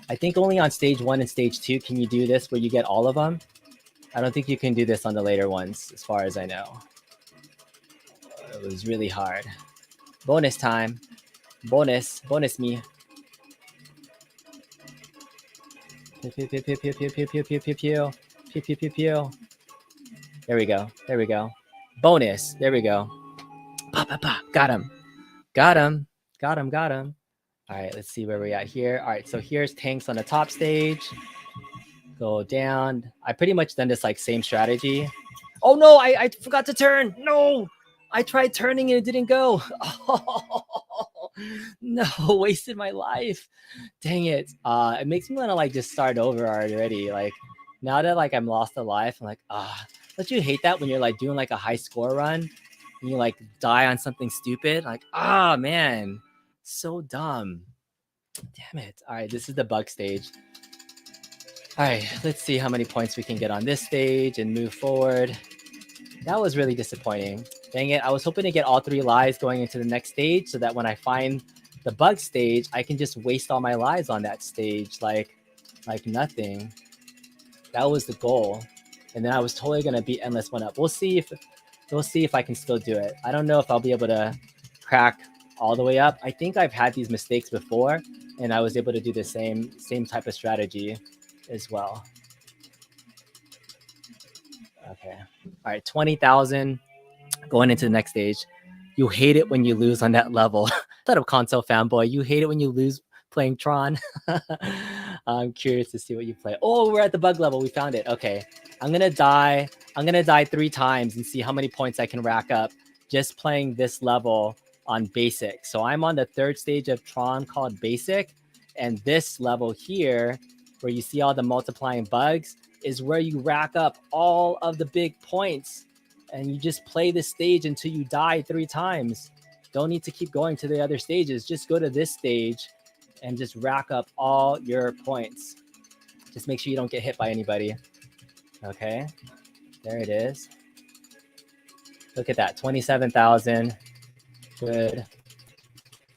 I think only on stage 1 and stage 2 can you do this where you get all of them. I don't think you can do this on the later ones, as far as I know. It was really hard. Bonus time. Bonus me. Pew pew pew pew pew pew pew pew pew pew pew pew pew pew. There we go. There we go. Bonus. There we go. Pa pa pa. Got him. Got him. Got him. Got him. All right, let's see where we're at here. All right, so here's tanks on the top stage. Go down. I pretty much done this like same strategy. Oh no, I forgot to turn. No, I tried turning and it didn't go. Oh, no, wasted my life. Dang it. It makes me want to like just start over already. Like now that like I'm lost a life, I'm like, don't you hate that when you're like doing like a high score run and you like die on something stupid? Like, man. So dumb. Damn it. All right, this is the bug stage. All right, let's see how many points we can get on this stage and move forward. That was really disappointing. Dang it, I was hoping to get all 3 lives going into the next stage so that when I find the bug stage, I can just waste all my lives on that stage like nothing. That was the goal. And then I was totally gonna beat Endless 1-up. We'll see if I can still do it. I don't know if I'll be able to crack all the way up. I think I've had these mistakes before and I was able to do the same type of strategy as well. Okay. All right, 20,000 going into the next stage. You hate it when you lose on that level. Shut up, console fanboy. You hate it when you lose playing Tron. I'm curious to see what you play. Oh, we're at the bug level. We found it. Okay. I'm gonna die 3 times and see how many points I can rack up just playing this level on basic. So I'm on the 3rd stage of Tron called basic, and this level here where you see all the multiplying bugs is where you rack up all of the big points, and you just play this stage until you die 3 times. Don't need to keep going to the other stages. Just go to this stage and just rack up all your points. Just make sure you don't get hit by anybody. Okay, there it is. Look at that, 27,000. Good.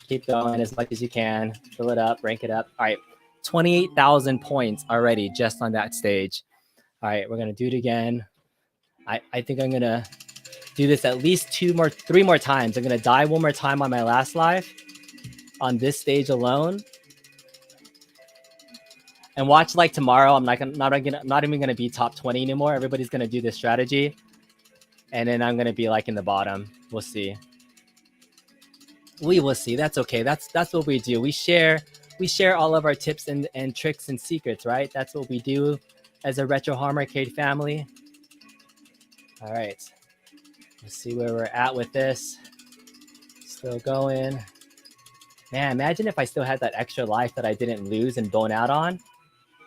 Keep going as much as you can. Fill it up, rank it up. All right, 28,000 points already just on that stage. All right, we're gonna do it again. I think I'm gonna do this at least 3 more times. I'm gonna die 1 more time on my last life on this stage alone. And watch like tomorrow, I'm not even gonna be top 20 anymore. Everybody's gonna do this strategy, and then I'm gonna be like in the bottom. We'll see. We will see. That's okay. That's what we do. We share all of our tips and tricks and secrets, right? That's what we do as a Retro Harm Arcade family. All right. Let's see where we're at with this. Still going. Man, imagine if I still had that extra life that I didn't lose and bone out on.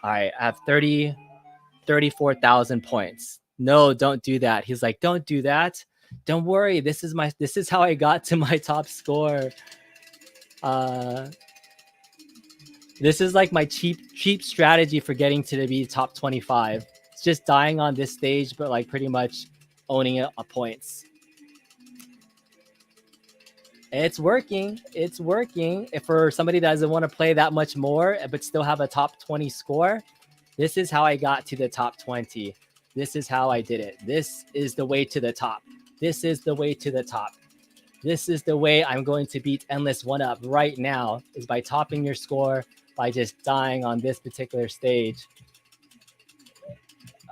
All right, I have 34,000 points. No, don't do that. He's like, don't do that. Don't worry. This is how I got to my top score. This is like my cheap strategy for getting to be top 25. It's just dying on this stage, but like pretty much owning it on points. It's working. It's working. If for somebody that doesn't want to play that much more, but still have a top 20 score, this is how I got to the top 20. This is how I did it. This is the way to the top. This is the way to the top. This is the way I'm going to beat Endless 1UP right now, is by topping your score by just dying on this particular stage.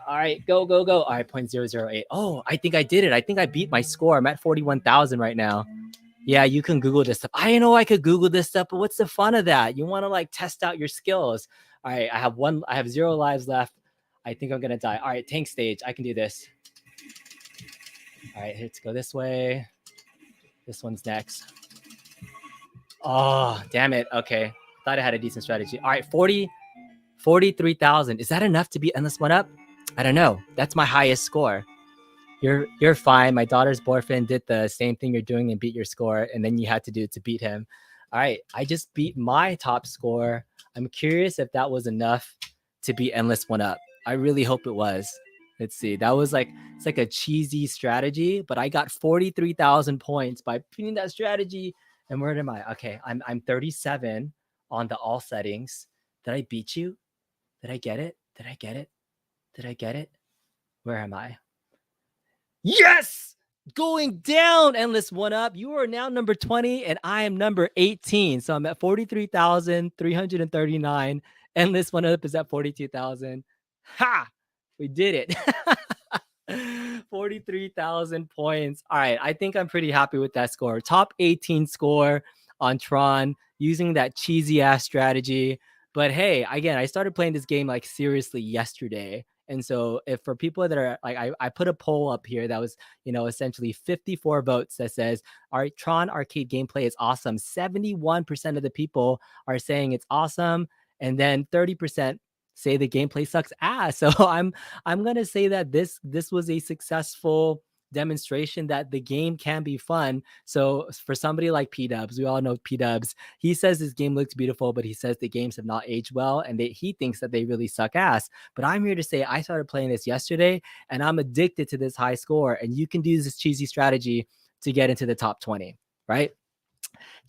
All right, go, go, go. All right, 0.008. Oh, I think I did it. I think I beat my score. I'm at 41,000 right now. Yeah, you can Google this stuff. I know I could Google this stuff, but what's the fun of that? You want to like test out your skills. All right, I have 0 lives left. I think I'm gonna die. All right, tank stage. I can do this. All right, let's go this way. This one's next. Oh, damn it. Okay. Thought I had a decent strategy. All right, 43,000. Is that enough to beat Endless 1UP? I don't know. That's my highest score. You're fine. My daughter's boyfriend did the same thing you're doing and beat your score, and then you had to do it to beat him. All right, I just beat my top score. I'm curious if that was enough to beat Endless 1UP. I really hope it was. Let's see. That was like, it's like a cheesy strategy, but I got 43,000 points by beating that strategy. And where am I? Okay, I'm 37 on the all settings. Did I beat you? Did I get it? Did I get it? Did I get it? Where am I? Yes! Going down, Endless 1UP. You are now number 20, and I am number 18. So I'm at 43,339. Endless 1UP is at 42,000. Ha! We did it. 43,000 points. All right, I think I'm pretty happy with that score. Top 18 score on Tron using that cheesy ass strategy. But hey, again, I started playing this game like seriously yesterday. And so if for people that are like, I put a poll up here that was, essentially 54 votes that says, all right, Tron arcade gameplay is awesome. 71% of the people are saying it's awesome. And then 30% say the gameplay sucks ass. So I'm gonna say that this was a successful demonstration that the game can be fun. So for somebody like P-Dubs, we all know P-Dubs, he says his game looks beautiful, but he says the games have not aged well, and he thinks that they really suck ass. But I'm here to say I started playing this yesterday, and I'm addicted to this high score, and you can do this cheesy strategy to get into the top 20, right?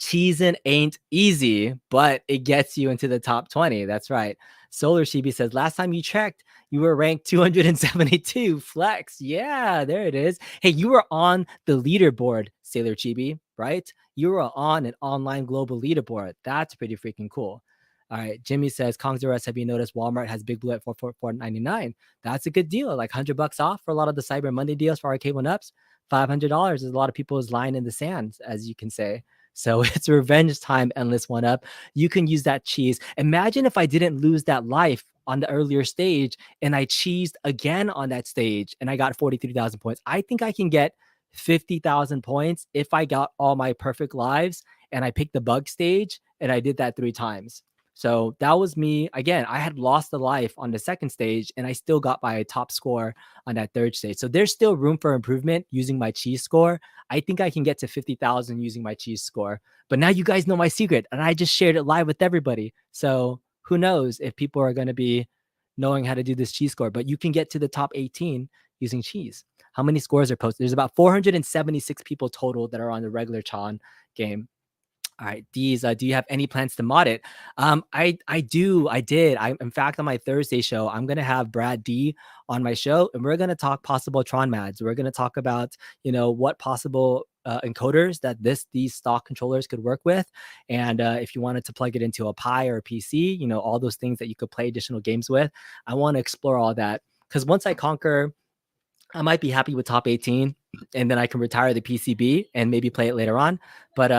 Cheesing ain't easy, but it gets you into the top 20. That's right. Solar Shibi says, last time you checked, you were ranked 272. Flex. Yeah, there it is. Hey, you were on the leaderboard, Sailor Chibi, right? You were on an online global leaderboard. That's pretty freaking cool. All right. Jimmy says, Kongzerus, have you noticed Walmart has Big Blue at $4.99? That's a good deal. Like $100 off for a lot of the Cyber Monday deals for Arcade1ups. $500 is a lot of people's line in the sand, as you can say. So it's revenge time, Endless 1UP. You can use that cheese. Imagine if I didn't lose that life on the earlier stage and I cheesed again on that stage and I got 43,000 points. I think I can get 50,000 points if I got all my perfect lives and I picked the bug stage and I did that 3 times. So that was me. Again, I had lost a life on the second stage and I still got my top score on that third stage. So there's still room for improvement using my cheese score. I think I can get to 50,000 using my cheese score. But now you guys know my secret and I just shared it live with everybody. So who knows if people are going to be knowing how to do this cheese score, but you can get to the top 18 using cheese. How many scores are posted? There's about 476 people total that are on the regular Tron game. All right, Deez, do you have any plans to mod it? I did. In fact, on my Thursday show, I'm gonna have Brad D on my show, and we're gonna talk possible Tron mods. We're gonna talk about what possible encoders that these stock controllers could work with, and if you wanted to plug it into a Pi or a PC, all those things that you could play additional games with. I want to explore all that because once I conquer, I might be happy with top 18 and then I can retire the PCB and maybe play it later on. But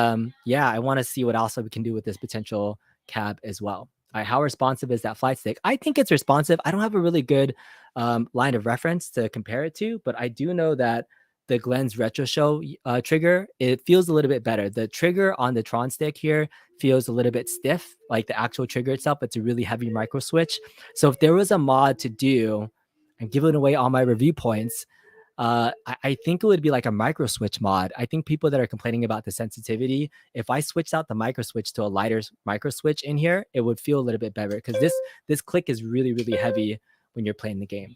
yeah, I want to see what else we can do with this potential cab as well. All right, how responsive is that flight stick? I think it's responsive. I don't have a really good line of reference to compare it to, but I do know that the Glenn's Retro Show trigger, it feels a little bit better. The trigger on the Tron stick here feels a little bit stiff, like the actual trigger itself. It's a really heavy micro switch. So if there was a mod to do, and giving away all my review points, I think it would be like a micro switch mod. I think people that are complaining about the sensitivity, if I switched out the micro switch to a lighter micro switch in here, it would feel a little bit better, because this click is really, really heavy when you're playing the game.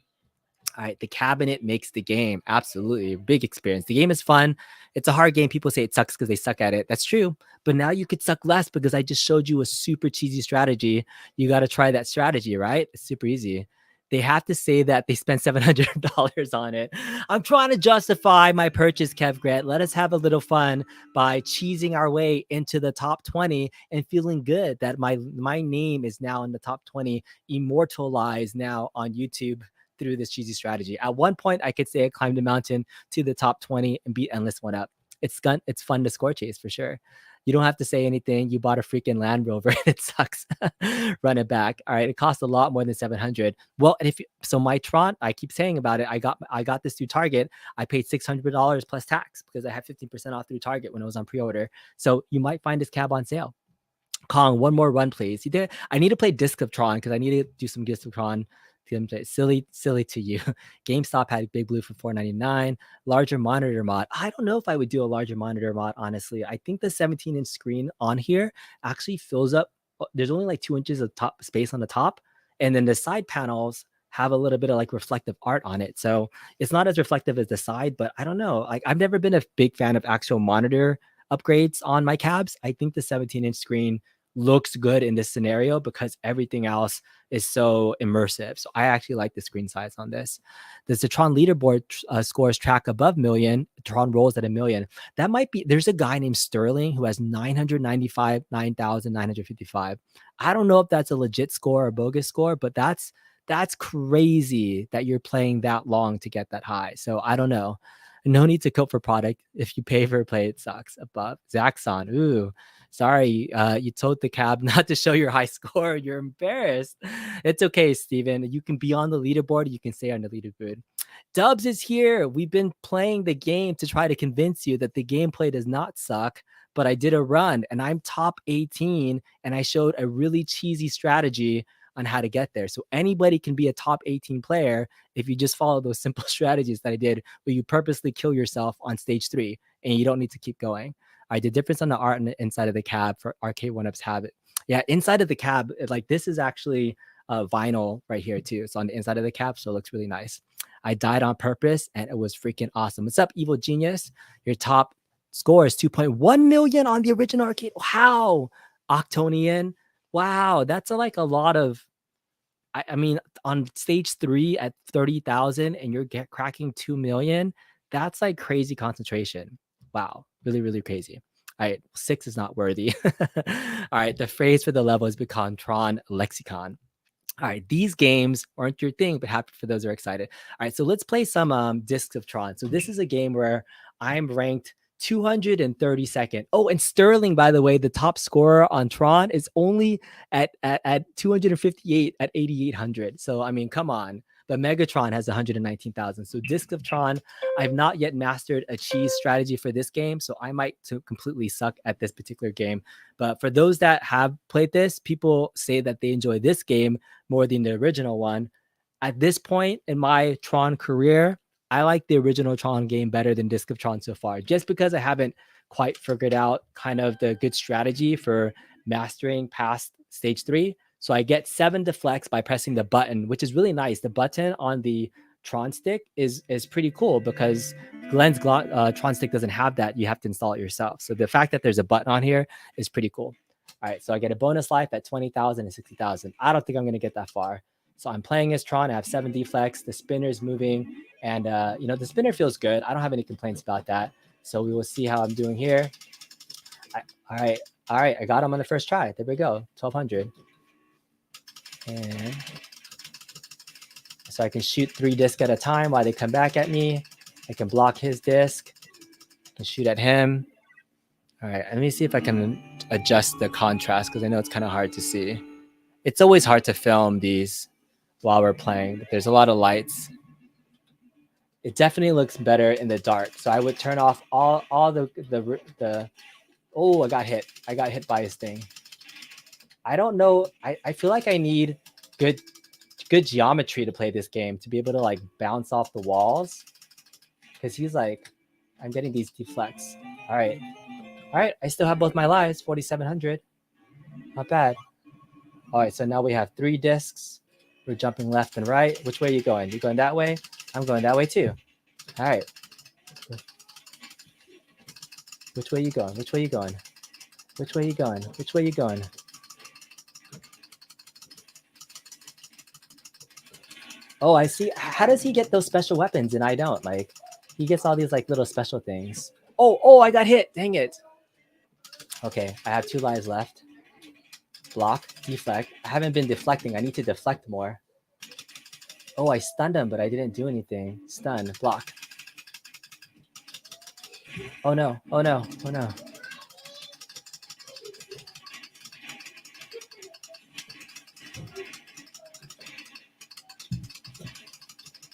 All right, the cabinet makes the game. Absolutely. Big experience. The game is fun. It's a hard game. People say it sucks because they suck at it. That's true. But now you could suck less because I just showed you a super cheesy strategy. You got to try that strategy, right? It's super easy. They have to say that they spent $700 on it. I'm trying to justify my purchase, Kev Grant. Let us have a little fun by cheesing our way into the top 20 and feeling good that my name is now in the top 20, immortalized now on YouTube through this cheesy strategy. At one point, I could say I climbed a mountain to the top 20 and beat Endless1up. It's fun to score chase for sure. You don't have to say anything. You bought a freaking Land Rover and it sucks. Run it back. All right, it costs a lot more than 700. Well, and so my Tron, I keep saying about it. I got this through Target. I paid $600 plus tax because I had 15% off through Target when it was on pre-order. So you might find this cab on sale. Kong, one more run, please. I need to play Disc of Tron because I need to do some Disc of Tron. Silly to you. GameStop had Big Blue for $4.99. Larger monitor mod. I don't know if I would do a larger monitor mod, honestly. I think the 17-inch screen on here actually fills up. There's only like 2 inches of top space on the top, and then the side panels have a little bit of like reflective art on it. So it's not as reflective as the side, but I don't know. Like, I've never been a big fan of actual monitor upgrades on my cabs. I think the 17-inch screen looks good in this scenario because everything else is so immersive. So I actually like the screen size on this. Does the Tron leaderboard scores track above million? Tron rolls at 1 million. That might be, there's a guy named Sterling who has 995. I don't know if that's a legit score or bogus score, but that's crazy that you're playing that long to get that high. So I don't know. No need to cope for product. If you pay for play, it sucks. Above Zaxxon. Ooh, sorry. You told the cab not to show your high score. You're embarrassed. It's okay, Steven. You can be on the leaderboard. You can stay on the leaderboard. Dubs is here. We've been playing the game to try to convince you that the gameplay does not suck, but I did a run and I'm top 18 and I showed a really cheesy strategy on how to get there. So anybody can be a top 18 player if you just follow those simple strategies that I did, where you purposely kill yourself on stage 3 and you don't need to keep going. All right, the difference on the art on the inside of the cab for Arcade1up's habit. Yeah, inside of the cab, like this is actually vinyl right here too. It's on the inside of the cab, so it looks really nice. I died on purpose and it was freaking awesome. What's up, Evil Genius? Your top score is 2.1 million on the original arcade. Wow. Octonian. Wow, that's like a lot of, I mean, on stage 3 at 30,000 and you're cracking 2 million, that's like crazy concentration. Wow, really, really crazy. All right, 6 is not worthy. All right, the phrase for the level has become Tron Lexicon. All right, these games aren't your thing, but happy for those who are excited. All right, so let's play some Discs of Tron. So this is a game where I'm ranked 232nd. Oh, and Sterling, by the way, the top scorer on Tron is only at 258 at 8,800. So I mean, come on. But Megatron has 119,000. So Disc of Tron, I've not yet mastered a cheese strategy for this game, so I might completely suck at this particular game. But for those that have played this, people say that they enjoy this game more than the original one. At this point in my Tron career, I like the original Tron game better than Disc of Tron so far, just because I haven't quite figured out kind of the good strategy for mastering past stage 3. So I get 7 deflects by pressing the button, which is really nice. The button on the Tron stick is pretty cool because Glenn's Tron stick doesn't have that. You have to install it yourself. So the fact that there's a button on here is pretty cool. All right, so I get a bonus life at 20,000 and 60,000. I don't think I'm going to get that far. So I'm playing as Tron. I have 7 deflects. The spinner's moving. And, the spinner feels good. I don't have any complaints about that. So we will see how I'm doing here. All right. I got him on the first try. There we go. 1,200. And so I can shoot 3 discs at a time while they come back at me. I can block his disc. I can shoot at him. All right. Let me see if I can adjust the contrast because I know it's kind of hard to see. It's always hard to film these while we're playing, but there's a lot of lights. It definitely looks better in the dark. So I would turn off all the oh, I got hit by his thing. I don't know. I feel like I need good geometry to play this game, to be able to like bounce off the walls. because he's like, I'm getting these deflects. All right. I still have both my lives, 4,700. Not bad. All right, so now we have 3 discs. We're jumping left and right. Which way are you going? You going that way? I'm going that way too. All right. Which way are you going? Which way are you going? Which way are you going? Which way are you going? Oh, I see. How does he get those special weapons and I don't? Like, he gets all these like little special things. Oh, I got hit. Dang it. Okay, I have 2 lives left. Block, deflect. I haven't been deflecting. I need to deflect more. Oh, I stunned him, but I didn't do anything. Stun, block. Oh no, oh no, oh no.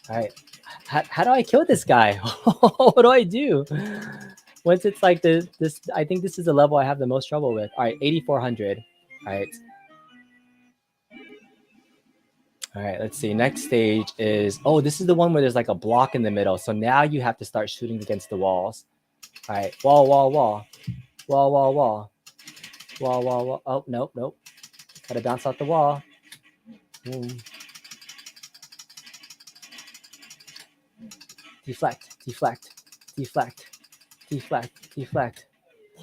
All right. How do I kill this guy? What do I do? Once it's like this, I think this is the level I have the most trouble with. All right, 8,400. All right. All right, let's see. Next stage is, oh, this is the one where there's like a block in the middle. So now you have to start shooting against the walls. All right, wall, wall, wall. Wall, wall, wall. Wall, wall, wall. Oh, nope, nope. Gotta bounce off the wall. Deflect, deflect, deflect, deflect, deflect.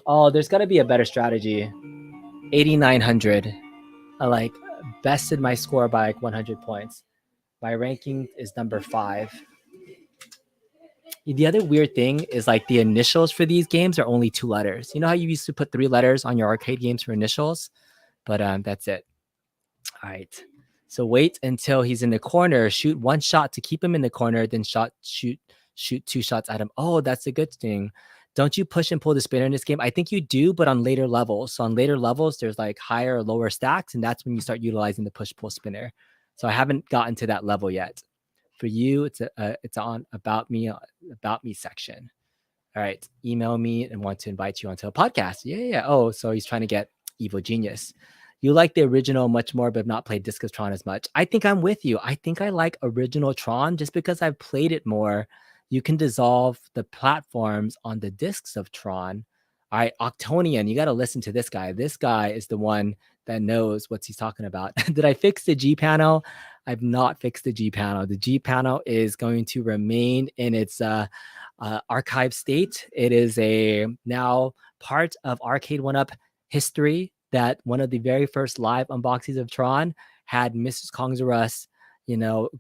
Oh, there's gotta be a better strategy. 8,900. I like bested my score by like 100 points. My ranking is number 5. The other weird thing is like the initials for these games are only 2 letters. You know how you used to put 3 letters on your arcade games for initials? But that's it. All right. So wait until he's in the corner, shoot 1 shot to keep him in the corner, then shoot 2 shots at him. Oh, that's a good thing. Don't you push and pull the spinner in this game? I think you do, but on later levels. So on later levels, there's like higher or lower stacks, and that's when you start utilizing the push pull spinner. So I haven't gotten to that level yet. For you, it's on about me section. All right, email me and want to invite you onto a podcast. Yeah. Oh, so he's trying to get Evil Genius. You like the original much more, but have not played Disc of Tron as much. I think I'm with you. I think I like original Tron just because I've played it more. You can dissolve the platforms on the discs of Tron. All right, Octonian, you got to listen to this guy. This guy is the one that knows what he's talking about. Did I fix the G panel? I've not fixed the G panel. The G panel is going to remain in its archive state. It is a now part of Arcade1up history that one of the very first live unboxings of Tron had Mrs. Kongzarus,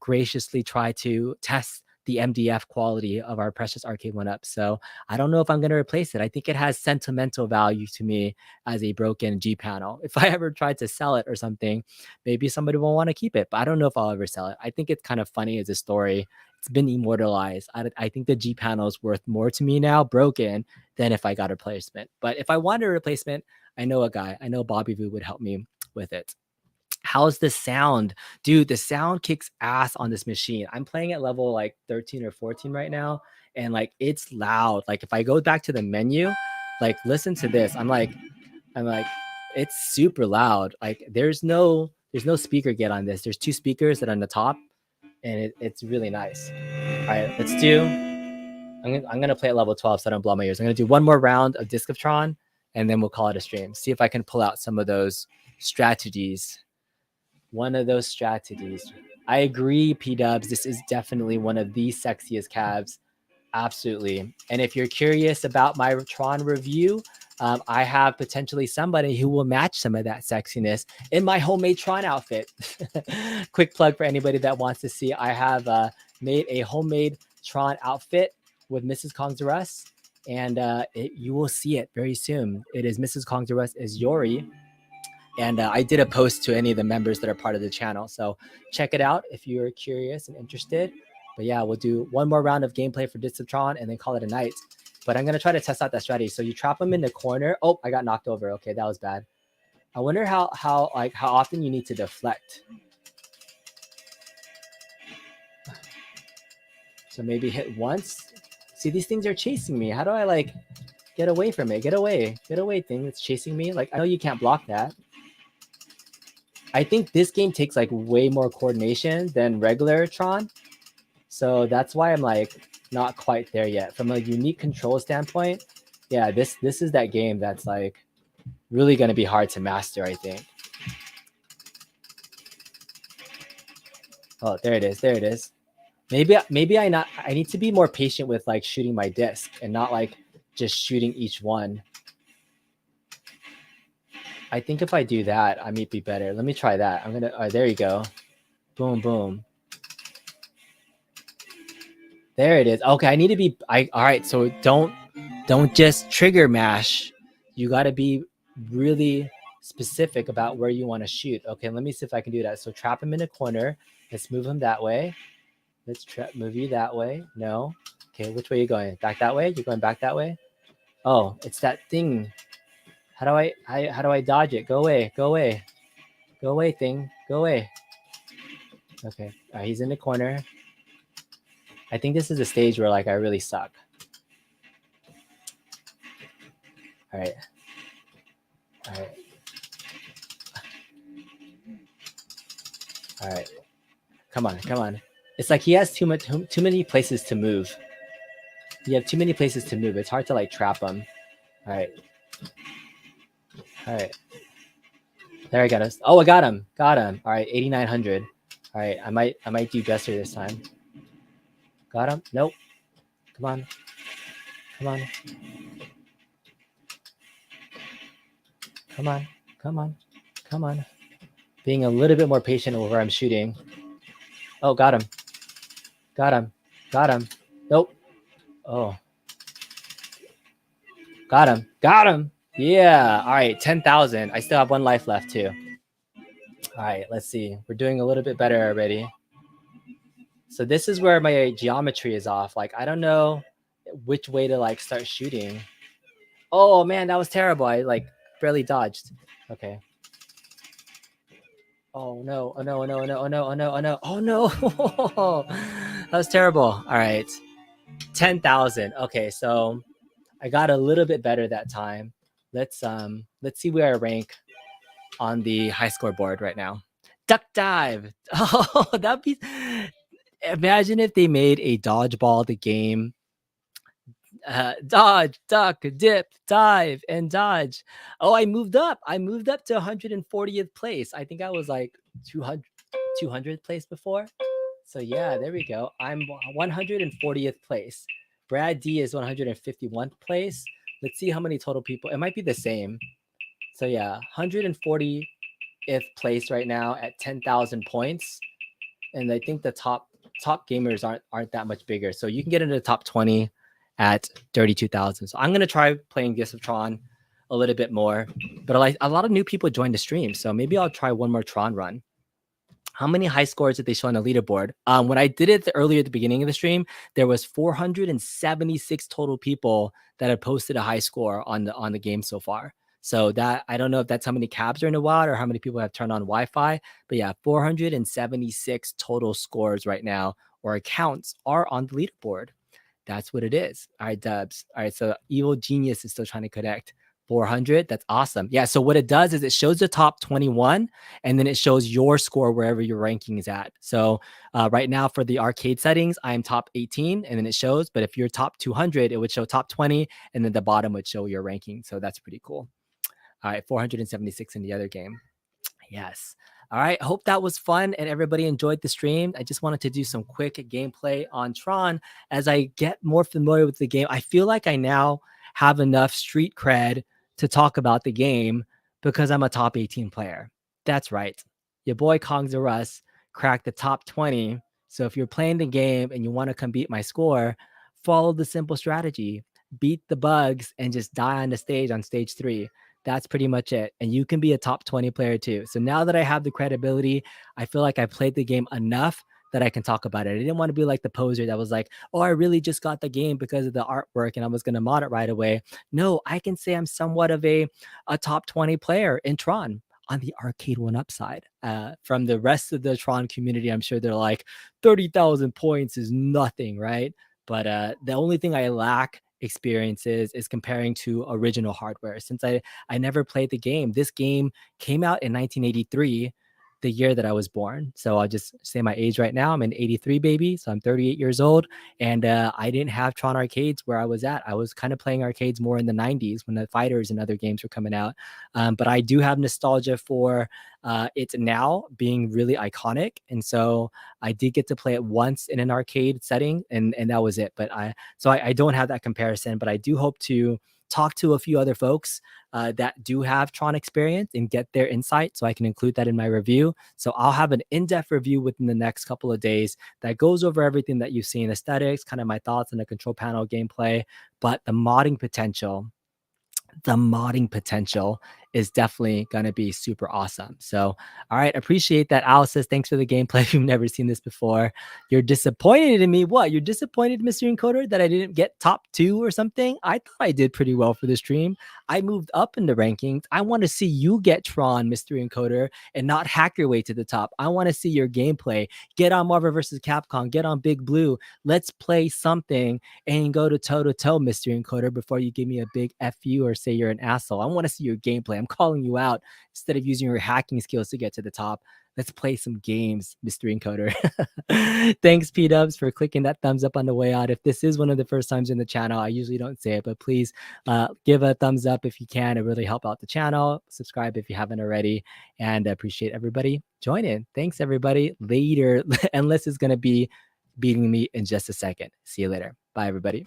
graciously try to test the MDF quality of our precious Arcade1up. So I don't know if I'm going to replace it. I think it has sentimental value to me as a broken G panel. If I ever tried to sell it or something, maybe somebody will want to keep it, but I don't know if I'll ever sell it. I think it's kind of funny as a story. It's been immortalized. I think the G panel is worth more to me now, broken, than if I got a replacement. But if I wanted a replacement, I know a guy. I know Bobby Vu would help me with it. How's the sound? Dude, the sound kicks ass on this machine. I'm playing at level like 13 or 14 right now, and like it's loud. Like if I go back to the menu, like listen to this. I'm like, it's super loud. Like there's no speaker get on this. There's 2 speakers that are on the top, and it's really nice. All right, let's do. I'm gonna play at level 12 so I don't blow my ears. I'm gonna do one more round of Disc of Tron, and then we'll call it a stream. See if I can pull out some of those strategies. One of those strategies. I agree, P-Dubs. This is definitely one of the sexiest cabs. Absolutely. And if you're curious about my Tron review, I have potentially somebody who will match some of that sexiness in my homemade Tron outfit. Quick plug for anybody that wants to see. I have made a homemade Tron outfit with Mrs. Kongzarus, and you will see it very soon. It is Mrs. Kongzarus as Yori. And I did a post to any of the members that are part of the channel. So check it out if you're curious and interested. But yeah, we'll do one more round of gameplay for Disc of Tron and then call it a night. But I'm going to try to test out that strategy. So you trap them in the corner. Oh, I got knocked over. Okay, that was bad. I wonder how often you need to deflect. So maybe hit once. See, these things are chasing me. How do I like get away from it? Get away thing that's chasing me. Like, I know you can't block that. I think this game takes like way more coordination than regular Tron. So that's why I'm like, not quite there yet. From a unique control standpoint, yeah, this is that game that's like really going to be hard to master, I think. Oh, there it is. There it is. Maybe I need to be more patient with like shooting my disc and not like just shooting each one. I think if I do that, I might be better. Let me try that. I'm gonna. There you go. Boom, boom. There it is. Okay, I need to be. All right. So don't just trigger mash. You got to be really specific about where you want to shoot. Okay, let me see if I can do that. So trap him in a corner. Let's move him that way. Let's move you that way. No. Okay, which way are you going? Back that way? You're going back that way? Oh, it's that thing. How do I dodge it? Go away. Go away. Go away, thing. Go away. Okay. All right, he's in the corner. I think this is a stage where like I really suck. All right. All right. All right. Come on, come on. It's like he has too many places to move. You have too many places to move. It's hard to like trap him. All right. All right. There I got us. Oh, I got him. Got him. All right, 8,900. All right, I might do better this time. Got him. Nope. Come on. Come on. Come on. Come on. Come on. Being a little bit more patient with where I'm shooting. Oh, got him. Got him. Got him. Nope. Oh. Got him. Got him. Yeah. All right, 10,000. I still have one life left too. All right, let's see. We're doing a little bit better already. So this is where my geometry is off. Like, I don't know which way to like start shooting. Oh man, that was terrible. I like barely dodged. Okay. Oh no, oh no, oh no, oh no, oh no, oh no, oh no, oh no. That was terrible. All right. 10,000. Okay, so I got a little bit better that time. Let's see where I rank on the high score board right now. Duck dive. Oh, that'd be. Imagine if they made a dodgeball the game. Dodge, duck, dip, dive, and dodge. Oh, I moved up. I moved up to 140th place. I think I was like 200th place before. So yeah, there we go. I'm 140th place. Brad D is 151st place. Let's see how many total people. It might be the same. So yeah, 140th place right now at 10,000 points. And I think the top gamers aren't that much bigger. So you can get into the top 20 at 32,000. So I'm gonna try playing Gifts of Tron a little bit more. But like a lot of new people joined the stream, so maybe I'll try one more Tron run. How many high scores did they show on the leaderboard? When I did it earlier at the beginning of the stream, there was 476 total people that had posted a high score on the game so far. So that I don't know if that's how many cabs are in the wild or how many people have turned on Wi-Fi, but yeah, 476 total scores right now or accounts are on the leaderboard. That's what it is. All right, Dubs. All right, so Evil Genius is still trying to connect. 400. That's awesome. Yeah. So what it does is it shows the top 21 and then it shows your score wherever your ranking is at. So right now for the arcade settings, I'm top 18 and then it shows. But if you're top 200, it would show top 20 and then the bottom would show your ranking. So that's pretty cool. All right. 476 in the other game. Yes. All right. Hope that was fun and everybody enjoyed the stream. I just wanted to do some quick gameplay on Tron as I get more familiar with the game. I feel like I now have enough street cred to talk about the game because I'm a top 18 player. That's right. Your boy Kongs or Russ cracked the top 20. So if you're playing the game and you want to come beat my score, follow the simple strategy. Beat the bugs and just die on the stage on stage 3. That's pretty much it. And you can be a top 20 player too. So now that I have the credibility, I feel like I played the game enough that I can talk about it. I didn't want to be like the poser that was like, oh, I really just got the game because of the artwork and I was going to mod it right away. No, I can say I'm somewhat of a top 20 player in Tron on the Arcade1up side. From the rest of the Tron community, I'm sure they're like 30,000 points is nothing, right? But the only thing I lack experiences is comparing to original hardware. Since I never played the game. This game came out in 1983. the year that I was born. So I'll just say my age right now. I'm an 83 baby, so I'm 38 years old. And I didn't have Tron arcades where I was at. I was kind of playing arcades more in the 90s when the fighters and other games were coming out. But I do have nostalgia for it now being really iconic. And so I did get to play it once in an arcade setting, and that was it. But I don't have that comparison, but I do hope to talk to a few other folks that do have Tron experience and get their insight so I can include that in my review. So I'll have an in-depth review within the next couple of days that goes over everything that you've seen, aesthetics, kind of my thoughts on the control panel gameplay, but the modding potential is definitely going to be super awesome. So, all right, appreciate that. Al says, thanks for the gameplay. You've never seen this before. You're disappointed in me. What? You're disappointed, Mr. Encoder, that I didn't get top 2 or something? I thought I did pretty well for the stream. I moved up in the rankings. I want to see you get Tron, Mr. Encoder, and not hack your way to the top. I want to see your gameplay. Get on Marvel vs. Capcom. Get on Big Blue. Let's play something and go to toe-to-toe, Mr. Encoder, before you give me a big F you or say you're an asshole. I want to see your gameplay. I'm calling you out instead of using your hacking skills to get to the top. Let's play some games, Mr. Encoder. Thanks, P-Dubs, for clicking that thumbs up on the way out. If this is one of the first times in the channel, I usually don't say it, but please give a thumbs up if you can. It really help out the channel. Subscribe if you haven't already, and I appreciate everybody joining. Thanks, everybody. Later. Endless is going to be beating me in just a second. See you later. Bye, everybody.